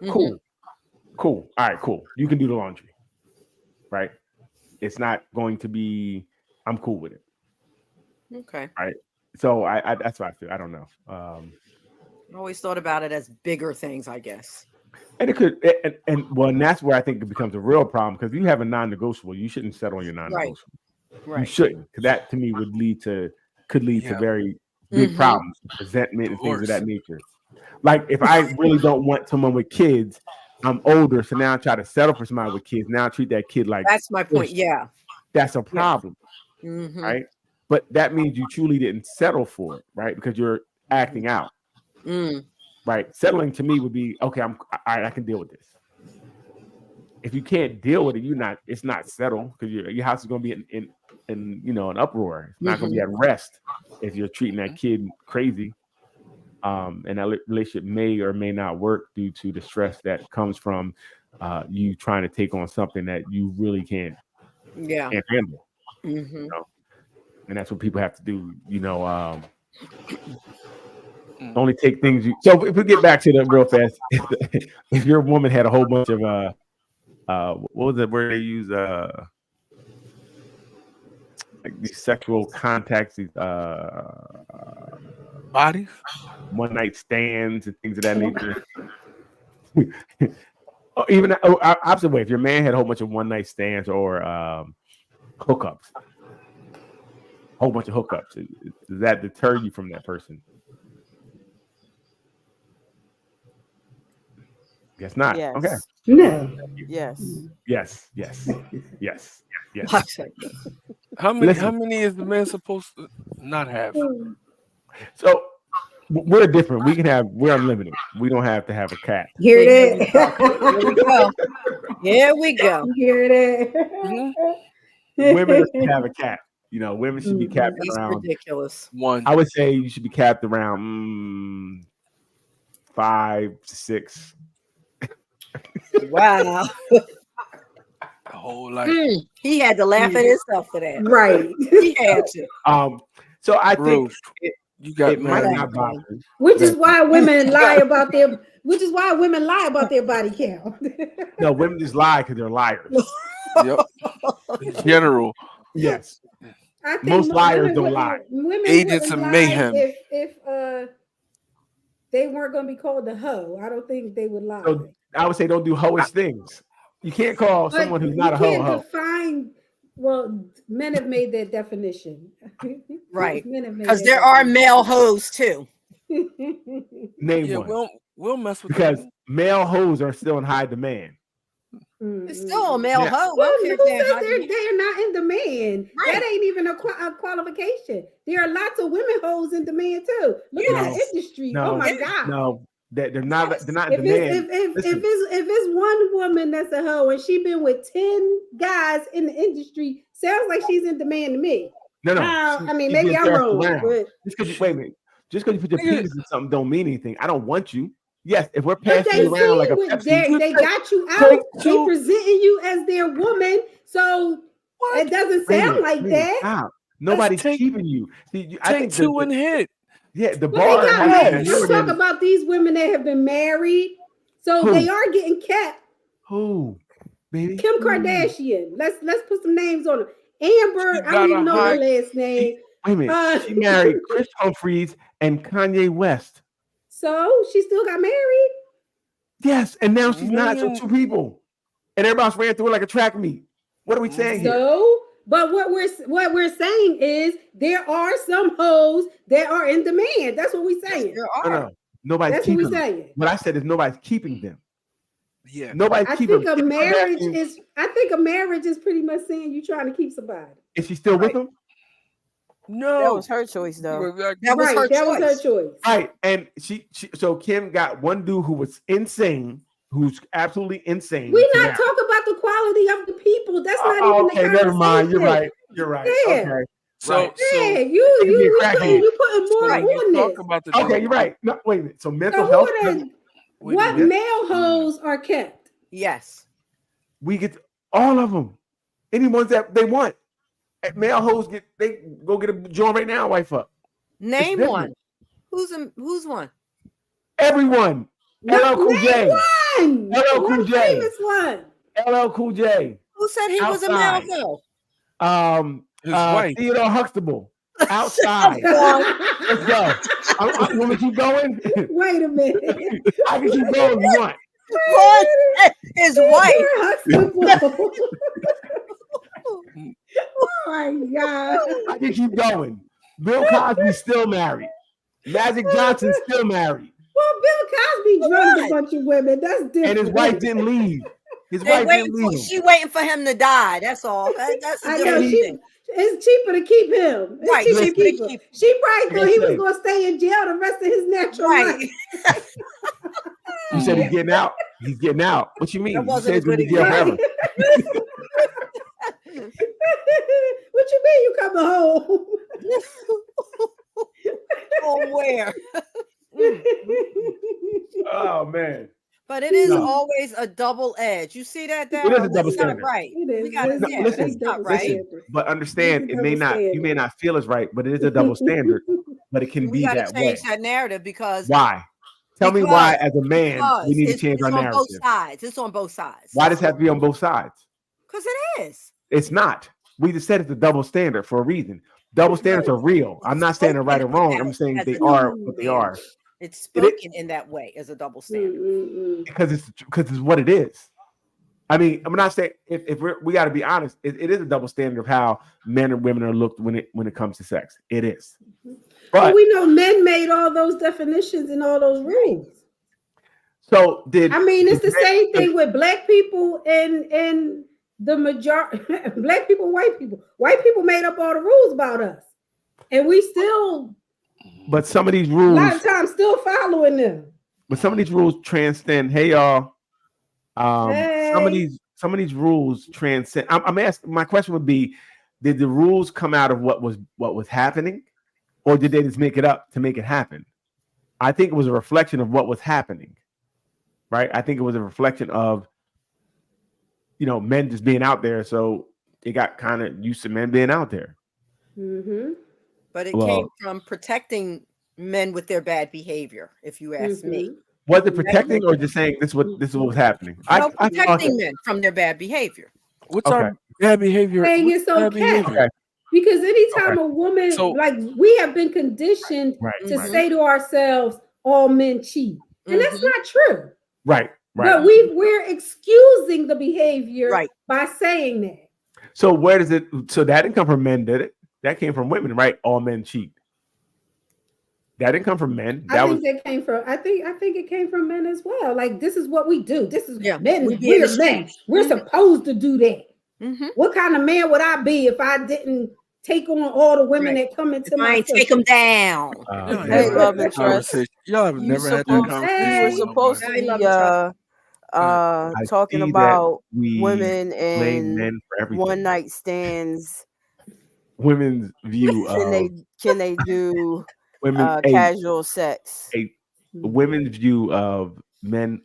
Cool. All right, cool. You can do the laundry, right? It's not going to be, I'm cool with it. Okay. All right. So I that's what I feel. I don't know. I always thought about it as bigger things, I guess. And it could, and that's where I think it becomes a real problem, because if you have a non-negotiable, you shouldn't settle on your non-negotiable. Right. You shouldn't, because that to me could lead to very big problems, resentment, and things of that nature. Like if I really don't want someone with kids, I'm older, so now I try to settle for somebody with kids. Now I treat that kid like that's my point. Yeah, that's a problem, right? But that means you truly didn't settle for it, right? Because you're acting out. Right, settling to me would be okay. I can deal with this. If you can't deal with it, it's not settled, because your house is going to be in an uproar. It's not going to be at rest if you're treating that kid crazy. And that relationship may or may not work due to the stress that comes from you trying to take on something that you really can't handle. Mm-hmm. You know? And that's what people have to do. You know, only take things you. So if we get back to that real fast, if your woman had a whole bunch of what was it where they use like these sexual contacts, these bodies, one night stands, and things of that nature. Or even opposite way, if your man had a whole bunch of one night stands or hookups, whole bunch of hookups, does that deter you from that person? Guess not. Yes. Okay. No. Yes. Yes. Yes. Yes. Yes. How many? Listen. How many is the man supposed to not have? So we're different. We're unlimited. We don't have to have a cat. Hear that? Here we go. Here we go. Hear that? Women should have a cap. You know, women should be capped That's around ridiculous. One. I would say you should be capped around 5 to 6. Wow. The whole life. He had to laugh at himself for that. Right. He had to. So I think Ruth, you got it might married. not bother. Which is why women lie about their body count. No, women just lie because they're liars. Yep. In general. Yes. I think Most liars women don't wouldn't- lie. Women Agents wouldn't of lie mayhem. If they weren't going to be called a hoe, I don't think they would lie. So I would say don't do hoish things. You can't call But someone who's not a you hoe a can't hoe. define. Well, men have made that definition. Right. Men have made Because that there are definition. male hoes too. Name Yeah, one. we'll mess with Because them. male hoes are still in high demand. It's still a male Yeah. hoe. Who I don't care if says they're hot. they're not in demand? Right. That ain't even a qualification. There are lots of women hoes in demand too. Look at Yes. the industry. No, Oh my God. no, that they're not in If demand. Listen, it's one woman that's a hoe and she been with 10 guys in the industry, sounds like she's in demand to me. no. I mean, she maybe gets I'm passed wrong, around. but Just because wait a minute. Just because you put your penis in something don't mean anything. I don't want you. Yes, if we're but passing they you around like a see Pepsi, they got you take out. They two- presenting you as their woman, so it doesn't Wait a sound minute, like wait a minute, that. stop. Nobody's keeping you. See, I Take think two and hit. Yeah, the But bar they got has to married. be Let's more talk than about these women that have been married, so Who? they are getting kept. who, baby. Kim Kardashian. Let's put some names on her. Amber, I got don't a even know high- her last name. Wait a minute. She married Chris Humphries and Kanye West. So she still got married. Yes, and now she's not. So two people, and everybody's ran through it like a track meet. What are we saying here? So, but what we're saying is there are some hoes that are in demand. That's what we're saying. No, nobody's That's what keeping we're them. saying. What I said is nobody's keeping them. Yeah, nobody's I keeping think a them. marriage is. I think a marriage is pretty much saying you trying to keep somebody. Is she still with him? No, That was her choice, though. That was her choice. Right, and she so Kim got one dude who was insane, who's absolutely insane. We to not marry. talk about the quality of the people. That's not even Okay, the never mind. You're conversation. right. You're right. Yeah. Okay. So, right. Yeah, You you crackhead. putting more on this. talk about the Okay, you're right. No, wait a minute. So mental So health. what male hoes are kept? Yes. We get all of them. Any ones that they want. And male hoes they go get a joint right now, wife up. Name different. one. Who's one? Everyone. LL Cool J. One. LL Cool One J. famous one. LL Cool J. Who said he was a Outside. male hoe? His wife. Theodore Huxtable. Outside. Let's go. You want me to keep going? Wait a minute. I can keep going if you want. What? His wife. Oh my God. I can keep going. Bill Cosby still married. Magic Johnson still married. Well, Bill Cosby drugged a bunch of women. That's different. And his wife didn't leave. His They wife waiting didn't leave him. she waiting for him to die. That's all. That's a I know different thing. it's cheaper to keep him. It's Right, cheaper to cheaper to keep him. keep him. She probably thought Like I he was said. going to stay in jail the rest of his natural Right. life. You said he's getting out. He's getting out. What you mean? That You wasn't said a he's gonna good be jail forever. What you mean you coming home? Oh, where? Oh man. But But it is No. always a double edge. You see that? It is a double That's not standard. right. It is. We gotta It's- yeah, listen, that's not double right. standard. But understand, It's a it may double not. You may not feel as right, but it is a double standard. But it can We be got to that way. change that narrative because Why? Tell me why, as a man, we need to change it's our on narrative. both sides. It's on both sides. Why does it have to be on both sides? Because it is. It's not. We just said it's a double standard for a reason. Double standards are real. I'm not saying they're right or wrong. I'm saying As they a are double what they standard. are. It's spoken in that way as a double standard. Because it's what it is. I mean, I'm not saying if we got to be honest. It is a double standard of how men and women are looked when it comes to sex. It is. But But we know men made all those definitions and all those rules. so did I mean, it's the same thing with black people and the majority black people, white people. White people made up all the rules about us, and we still But some of these a rules, lot of times still following them. but some of these rules transcend. Hey y'all, some of these rules transcend. I'm asking. My question would be: did the rules come out of what was happening, or did they just make it up to make it happen? I think it was a reflection of what was happening, right? I think it was a reflection of men just being out there. So it got kind of used to men being out there. Mm-hmm. But it came from protecting men with their bad behavior, if you ask me. Was it protecting or just saying this is what was happening? No, protecting men from their bad behavior. What's our bad behavior? Saying What's it's bad okay. behavior? Because anytime Okay. a woman, So- like we have been conditioned to say to ourselves, all men cheat. And that's not true. Right. But we're excusing the behavior by saying that. So where does it? So that didn't come from men, did it? That came from women, right? All men cheat. That didn't come from men. I think that came from. I think it came from men as well. Like this is what we do. This is men. we be in the We're men. streets. We're supposed to do that. Mm-hmm. What kind of man would I be if I didn't take on all the women that come into my? I ain't take them down. Hey, love and trust. Y'all have You never had that supposed- conversation. You were supposed to be talking see that about we women blame and men for everything. one night stands. Women's view Can they do women casual sex? women's view of men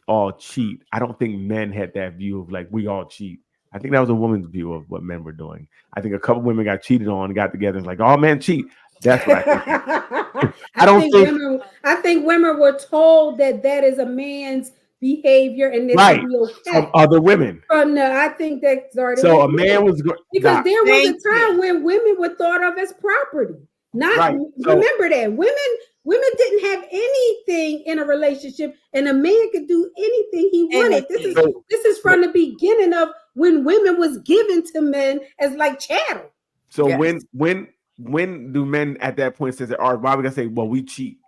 all cheat. I don't think men had that view of like we all cheat. I think that was a woman's view of what men were doing. I think a couple women got cheated on and got together and was like, all men cheat. That's what I think. I think women were told that is a man's behavior and this Right. would be okay. From other women. No, I think that's already So a man was because there was a time when women were thought of as property. Not Right. So- remember that women didn't have anything in a relationship, and a man could do anything he wanted. This is from the beginning of when women was given to men as like chattel. So Yes. when do men at that point say, "All right, why are we gonna say, well, we cheat?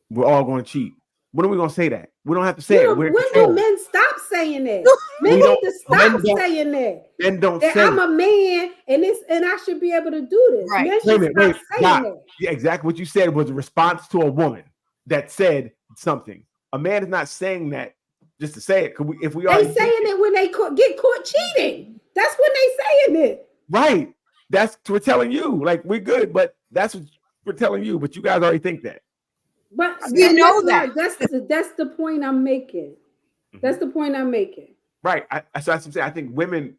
We're all going to cheat." When are we gonna say that? We don't have to say it. We're in When do control. men stop saying that? Men We need don't- to stop men don't- saying that. Men don't That say I'm it. a man and I should be able to do this. Men Wait a should minute, stop wait. saying Doc, that. yeah, exactly what you said was a response to a woman that said something. A man is not saying that just to say it. If we are They saying it when they get caught cheating. That's when they saying it. right, that's we're telling you. Like we're good, but that's what we're telling you. But you guys already think that. But You know that's the point I'm making. That's the point I'm making. Right. So that's what I'm saying. I think women.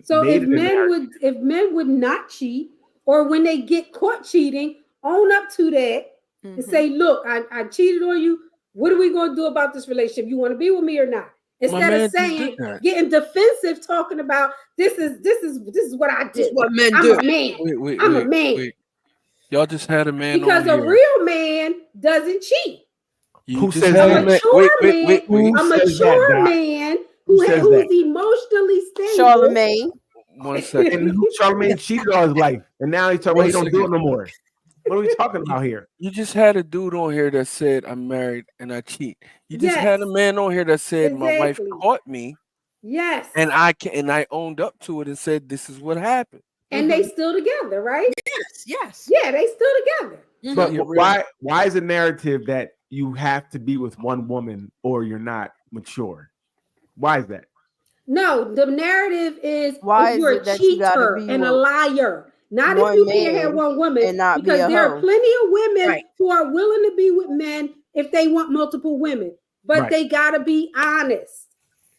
So made if it in there. men would not cheat, or when they get caught cheating, own up to that and say, look, I cheated on you. What are we gonna do about this relationship? You want to be with me or not? Instead man of just saying, did that. getting defensive, talking about this is what I did. what men I'm do. a man. Wait, I'm a man. wait. Y'all just had a man Because on a here. real man doesn't cheat. You Who just says had that? a man. Mature Wait. man, a Who says that, mature Doc? man Who says who's that? emotionally stable. Charlemagne. 1 second. And who Charlemagne cheated all his life, and now he's talking about he don't do it second. no more. What are we talking about here? You just had a dude on here that said I'm married and I cheat. You just Yes. had a man on here that said my wife Exactly. caught me Yes. and I owned up to it and said this is what happened. And they still together, right? Yes. Yeah, they still together. But Yeah, really. why is the narrative that you have to be with one woman or you're not mature? Why is that? No, the narrative is Why if is you're it a that you gotta cheater be and a with liar. Not one if you can't man have one woman, and not be because a there hoe? are plenty of women Right. who are willing to be with men if they want multiple women. but Right. they gotta be honest.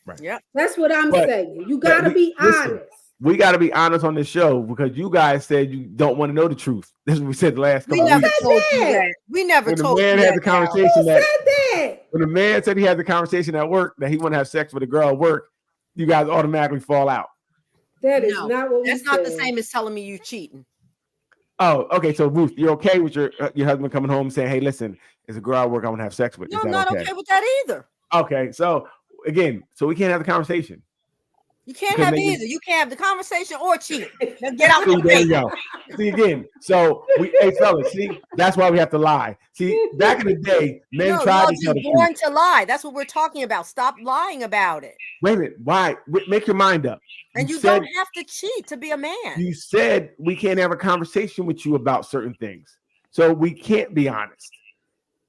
Right. Yeah. That's what I'm But- saying. You gotta be listen, honest. we got to be honest on this show because you guys said you don't want to know the truth. This is what we said the last We couple of never weeks. told you that. We never When the told you man that. had the Daryl. conversation Who that said that? when the man said he had the conversation at work that he want to have sex with a girl at work, you guys automatically fall out. That is No, not what we That's not the said. same as telling me you cheating. Oh, okay. So Ruth, you're okay with your husband coming home and saying, "Hey, listen, it's a girl at work I want to have sex with." No, Is I'm that not okay with that either. Okay. So again, so we can't have the conversation. You can't Because have maybe- either. You can't have the conversation or cheat. Now get out See, the there way. you go. See again. So hey fellas, see, that's why we have to lie. See, back in the day, men tried to tell the you're born truth. to lie. That's what we're talking about. Stop lying about it. Wait a minute. Why? Make your mind up. And you said, don't have to cheat to be a man. You said we can't have a conversation with you about certain things. So we can't be honest.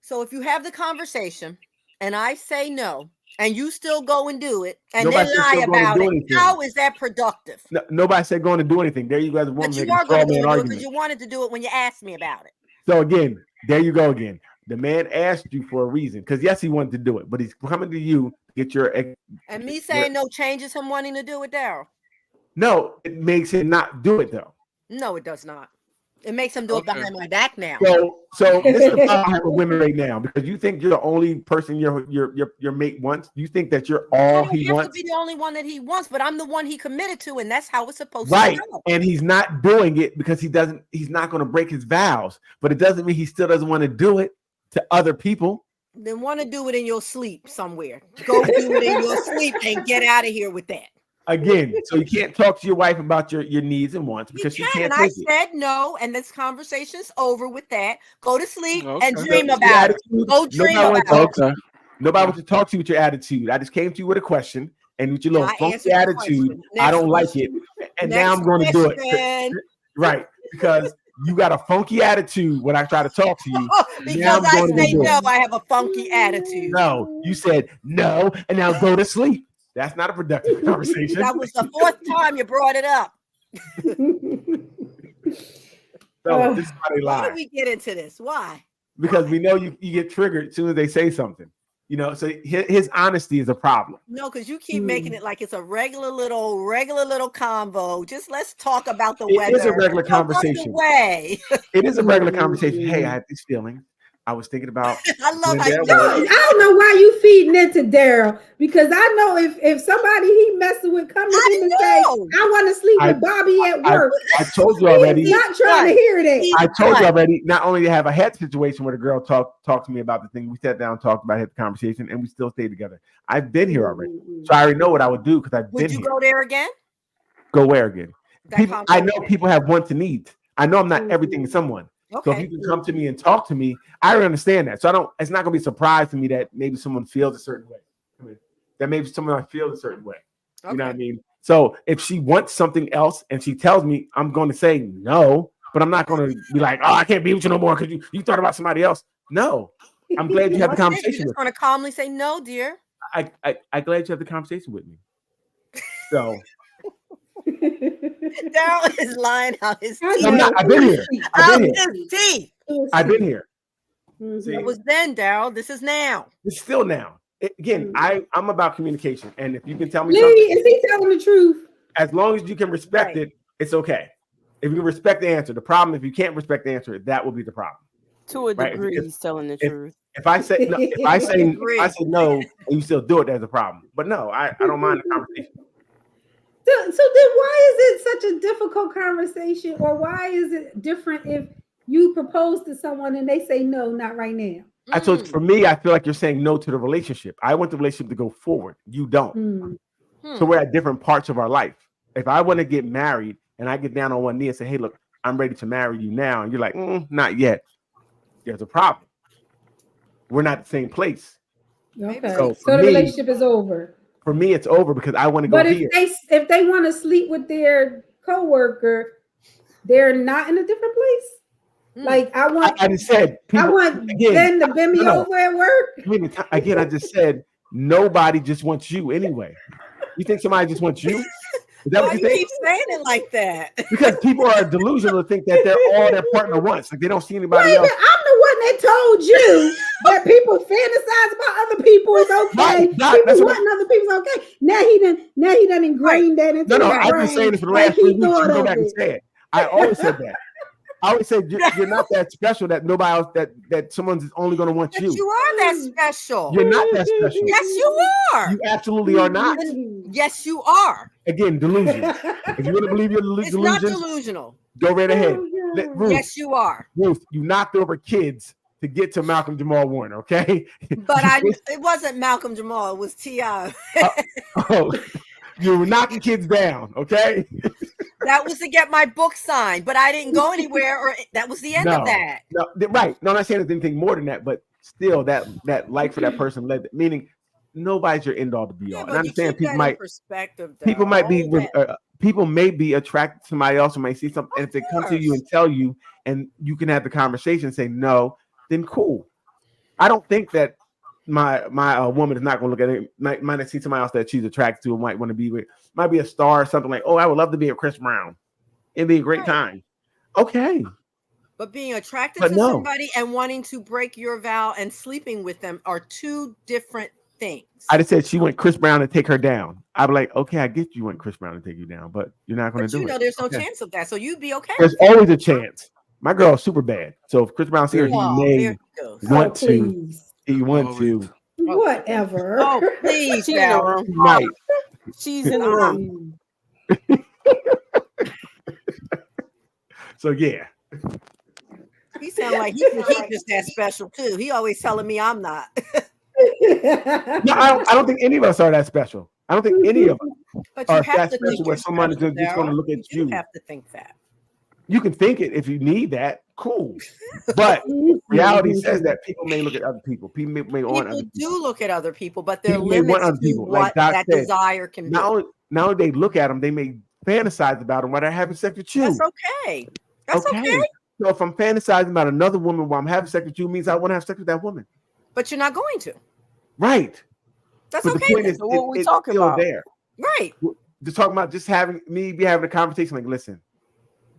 So if you have the conversation and I say no, and you still go and do it, and Nobody then said lie still go and about do it, anything. how is that productive? No, nobody said going to do anything. There you guys want But to you make a are straw going to man do it because argument. you wanted to do it when you asked me about it. So again, there you go again. The man asked you for a reason because yes, he wanted to do it, but he's coming to you to get your. And me saying no changes him wanting to do it, Daryl. No, it makes him not do it though. No, it does not. It makes him do it behind my back now. So this is the problem I have with women right now because you think you're the only person your mate wants. You think that you're all I he don't have wants, to be the only one that he wants, but I'm the one he committed to, and that's how it's supposed right? to go. And he's not doing it because he doesn't. He's not going to break his vows, but it doesn't mean he still doesn't want to do it to other people. Then want to do it in your sleep somewhere. Go do it in your sleep and get out of here with that. Again, so you can't talk to your wife about your needs and wants because she can't And I take it. said no, and this conversation's over with that. Go to sleep and Okay. dream So, about it. attitude, Go dream nobody wants to about talk it. to- Nobody wants to talk to you with your attitude. I just came to you with a question, and with your little I funky answered the attitude, question. I don't Next like it, and Next now I'm going to do it. question. Right, because you got a funky attitude when I try to talk to you. Now Because I'm I going to say do no, it. I have a funky attitude. No, you said no, and now go to sleep. That's not a productive conversation. That was the fourth time you brought it up. So this is how they Why lie. did we get into this? Why? Because we know you get triggered as soon as they say something. You know, so his honesty is a problem. No, because you keep making it like it's a regular little convo. Just let's talk about the It weather. is a regular Go up the conversation. way. It is a regular conversation. Hey, I had these feelings. I was thinking about. I love how doing you that I work. don't know why you feeding into Daryl because I know if somebody he messing with come to him and say, "I want to sleep with Bobby at work," I told you already. he's not trying to hear that. I told you already. Not only to have a head situation where the girl talked to me about the thing, we sat down, and talked about it, had the conversation, and we still stayed together. I've been here already, so I already know what I would do because I've Would been you here. go there again? Go where again? That People, I know people have wants and needs. I know I'm not everything to someone. So if Okay. you can come to me and talk to me, I understand that. So I don't. It's not going to be a surprise to me that maybe someone feels a certain way. That maybe someone feels a certain way. You know what I mean? So if she wants something else and she tells me, I'm going to say no, but I'm not going to be like, oh, I can't be with you no more because you thought about somebody else. No, I'm glad you had the You're conversation just with me. going to calmly say no, dear. I glad you had the conversation with me. So Daryl is lying out his teeth. I'm not. I've been here. Out I've been here. his teeth. I've been here. It was then, Daryl. This is now. It's still now. Again, I'm about communication, and if you can tell me Lee, something, is he telling the truth? as long as you can respect it, it's okay. If you respect the answer, the problem if you can't respect the answer, that will be the problem. To a Right, degree, if- he's telling the if- truth. If I say no, if I say no, and you still do it, there's a problem. But no, I don't mind the conversation. So then why is it such a difficult conversation, or why is it different if you propose to someone and they say no, not right now? I told for me, I feel like you're saying no to the relationship. I want the relationship to go forward. You don't. So we're at different parts of our life. If I want to get married and I get down on one knee and say, "Hey, look, I'm ready to marry you now," and you're like, "Not yet," there's a problem. We're not the same place. Okay, So so for the me- relationship is over. For me, it's over because I want to go But here. if they want to sleep with their coworker, they're not in a different place. Like I want, I just said, I people- want again, Ben to bend me no. over at work. Again, I just said nobody just wants you anyway. You think somebody just wants you? Is that Why what you you think? keep saying it like that? Because people are delusional to think that they're all their partner wants. Like they don't see Wait a anybody minute, else. I'm the one they told you that people fantasize about other people is okay. People wanting other people's okay. Now he done ingrained that into No, his I've been brain saying it for the like last 3 he weeks. You thought go of back and it. say it. I always said that. I always said you're not that special that nobody else that someone's only going to want you. You are that special. You're not that special. Yes, you are. You absolutely are not. Yes, you are. Again, delusion. If you want to believe your It's not delusions, delusional. go right ahead. Ruth, Yes, you are. Ruth, you knocked over kids to get to Malcolm Jamal Warner, okay? But it wasn't Malcolm Jamal. It was T.I. Oh, you were knocking kids down, okay? That was to get my book signed, but I didn't go anywhere, or that was the end of that. No, right. No, I'm not saying it's anything more than that, but still, that like for that person led, meaning nobody's your end all to be all. And I understand people might people may be attracted to somebody else who might see something, and if they come to you and tell you, and you can have the conversation, and say no, then cool. I don't think that my woman is not going to look at it. Might see somebody else that she's attracted to and might want to be with. Might be a star or something like, oh, I would love to be with Chris Brown. It'd be a great time. Okay. But being attracted to somebody and wanting to break your vow and sleeping with them are two different things. I just said she went Chris Brown to take her down. I'd be like, okay, I get you went Chris Brown to take you down, but you're not going to do it. You know, there's no chance of that, so you'd be okay. There's always a chance. My girl's super bad, so if Chris Brown sees her, he may want to. He want to. Whatever. Oh, please, She's in the room. Right. She's in the room. So yeah. He sounds like he's just that special too. He always telling me I'm not. No, I don't think any of us are that special. I don't think any of us But you are have that to special think where you're someone is special, just going to Daryl. look at You you. have to think that. You can think it if you need that. Cool. But reality says that people may look at other people. People may want other People people. do look at other people, but there are People may want limits other to people. what Like Doc that said, desire can be. Not only they look at them, they may fantasize about them while they're having sex with you. That's okay. That's okay. So if I'm fantasizing about another woman while I'm having sex with you, means I want to have sex with that woman. But you're not going to. Right. That's But okay. the point then. is, So what we it's talking still about? there. Right. Just talking about just having a conversation. Like, listen,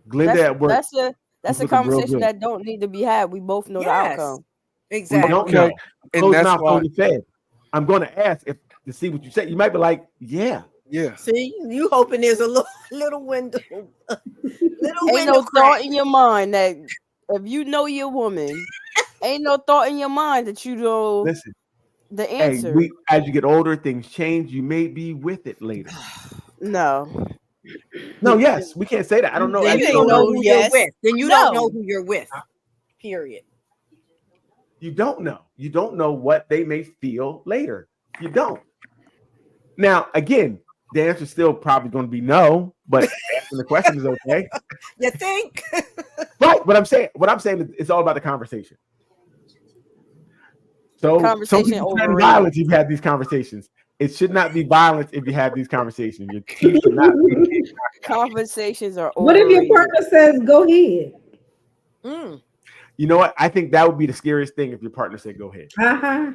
Glenda at work. That's is a looking real conversation good. that don't need to be had. We both know the outcome. We Exactly. don't know. And Closed that's mouth why- only fed. I'm going to ask to see what you say. You might be like, yeah. See, you hoping there's a little window. Ain't no thought in your mind that if you know your woman, ain't no thought in your mind that you know Listen, the hey, answer. as you get older, things change. You may be with it later. No. No, yes, we can't say that. I don't know. Then you don't know who you're with. Then you don't know who you're with. Period. You don't know. You don't know what they may feel later. You don't. Now, again, the answer is still probably going to be no, but asking the question is okay. You think? Right. What I'm saying is it's all about the conversation. So Conversation some people threaten overrated. violence if you have these conversations. It should not be violence if you have these conversations. Your teeth should not be. Conversations are What if your partner says, go ahead? You know what? I think that would be the scariest thing if your partner said, go ahead. Uh-huh.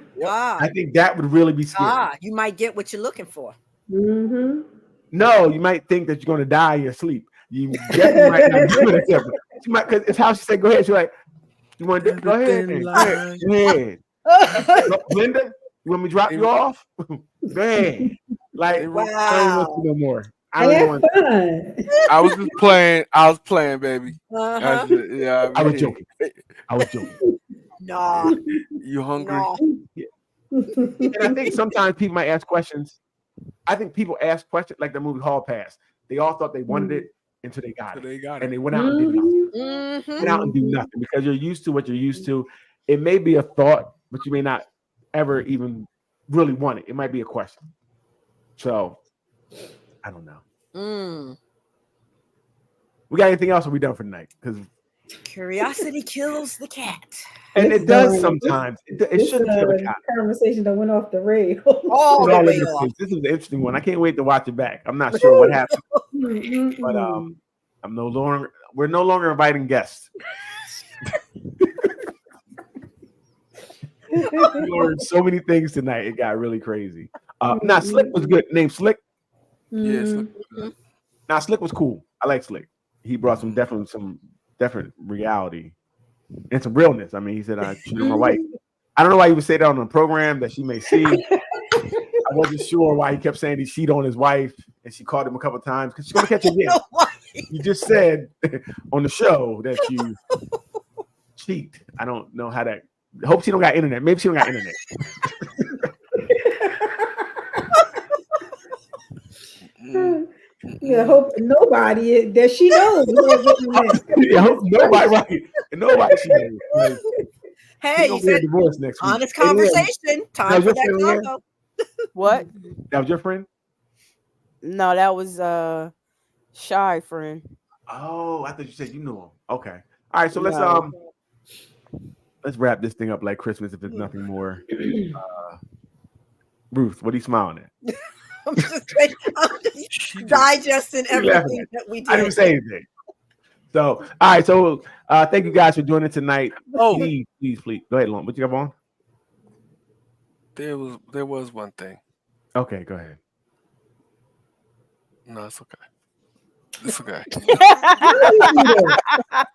I think that would really be scary. You might get what you're looking for. Mm-hmm. No, you might think that you're going to die in your sleep. You definitely might not do it. She might, because it's how she said, go ahead. She's like, you want to go ahead? Go ahead. Linda, you want me to drop you off? Go ahead. Like, I don't want you no more. I don't want I was just playing. I was playing, baby. Uh-huh. I was joking. I was joking. Nah. You hungry? And I think sometimes people might ask questions. I think people ask questions like the movie Hall Pass. They all thought they wanted it until they got it. And they went out and did nothing. Went out and do nothing because you're used to what you're used to. It may be a thought, but you may not ever even really want it. It might be a question. So I don't know. We got anything else? Or are we done for tonight? Because Curiosity kills the cat. and it does sometimes. It shouldn't kill a cat. Conversation that went off the rail. All the way This off. is an interesting one. I can't wait to watch it back. I'm not sure what happened, but I'm no longer. We're no longer inviting guests. We learned so many things tonight. It got really crazy. Now Slick was good. Name Slick. Yes. Now Slick was cool. I like Slick. He brought some definite reality and some realness. I mean, he said I cheated on my wife. I don't know why he would say that on the program that she may see. I wasn't sure why he kept saying he cheated on his wife, and she called him a couple of times because she's gonna catch it again. You just said on the show that you cheat. I don't know how that. Hope she don't got internet. Maybe she don't got internet. Yeah, hope nobody that she knows. Yeah, hope nobody right. Nobody she knows. Like, Hey, you said divorce next week. honest conversation. Time for that combo. What? That was your friend? No, that was Shy friend. Oh, I thought you said you knew him. Okay. All right, so No. let's wrap this thing up like Christmas if there's nothing more. Ruth, what are you smiling at? I'm just digesting everything that we did. I didn't say anything. So, all right. So, thank you guys for joining tonight. Oh, please. Go ahead, Lon. What you got on? There was one thing. Okay, go ahead. No, it's okay. It's okay.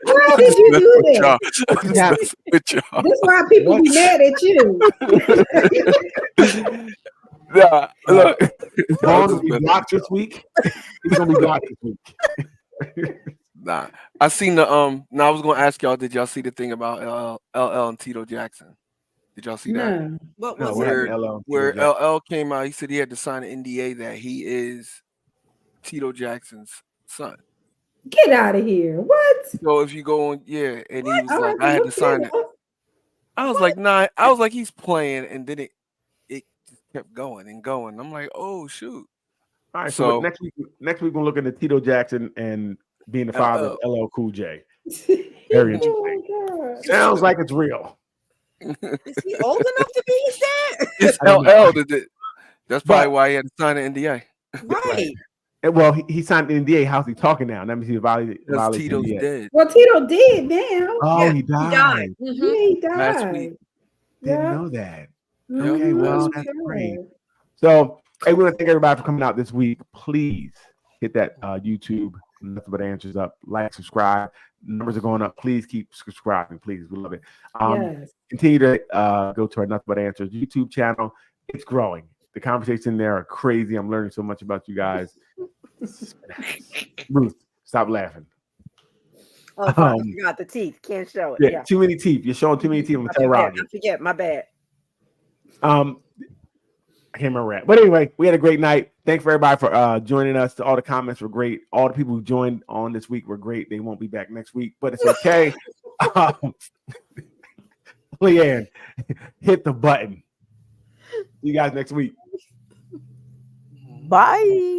Why did you do that? That's why people be mad at you. Nah, look, Vaughn will be blocked this week. He's gonna be blocked this week. Nah, I seen the Now I was gonna ask y'all, did y'all see the thing about LL and Tito Jackson? Did y'all see that? No. What No, was what it? happened, Where LL? LL came out, he said he had to sign an NDA that he is Tito Jackson's son. Get out of here. What? So if you go on, yeah, and he was I'll like, have to I had to look sign that it. I was like, nah. I was like, he's playing, and then it just kept going and going. I'm like, oh shoot. All right, so next week we'll look into Tito Jackson and being the father of LL Cool J. Very interesting. Sounds like it's real. Is he old enough to be his dad? It's LL that did. That's probably why he had to sign an NDA. Right. And, well, he signed the NDA. How's he talking now? That means he violated Tito's NDA. dead. Well, Tito did now. Oh, Yeah, he died. Yeah, he died. Last week. Didn't know that. Mhm. Okay, well, Oh, that's God. great. So, hey, we want to thank everybody for coming out this week. Please hit that YouTube Nothing But Answers up. Like, subscribe. Numbers are going up. Please keep subscribing. Please, we love it. Yes. Continue to go to our Nothing But Answers YouTube channel. It's growing. The conversations in there are crazy. I'm learning so much about you guys. Ruth, stop laughing. Oh, fine. I forgot the teeth. Can't show it. Yeah, too many teeth. You're showing too many teeth. I'm gonna tell Roger. I forget. My bad. I can't remember that. But anyway, we had a great night. Thanks for everybody for joining us. All the comments were great. All the people who joined on this week were great. They won't be back next week, but it's okay. Leanne, hit the button. See you guys next week. Bye.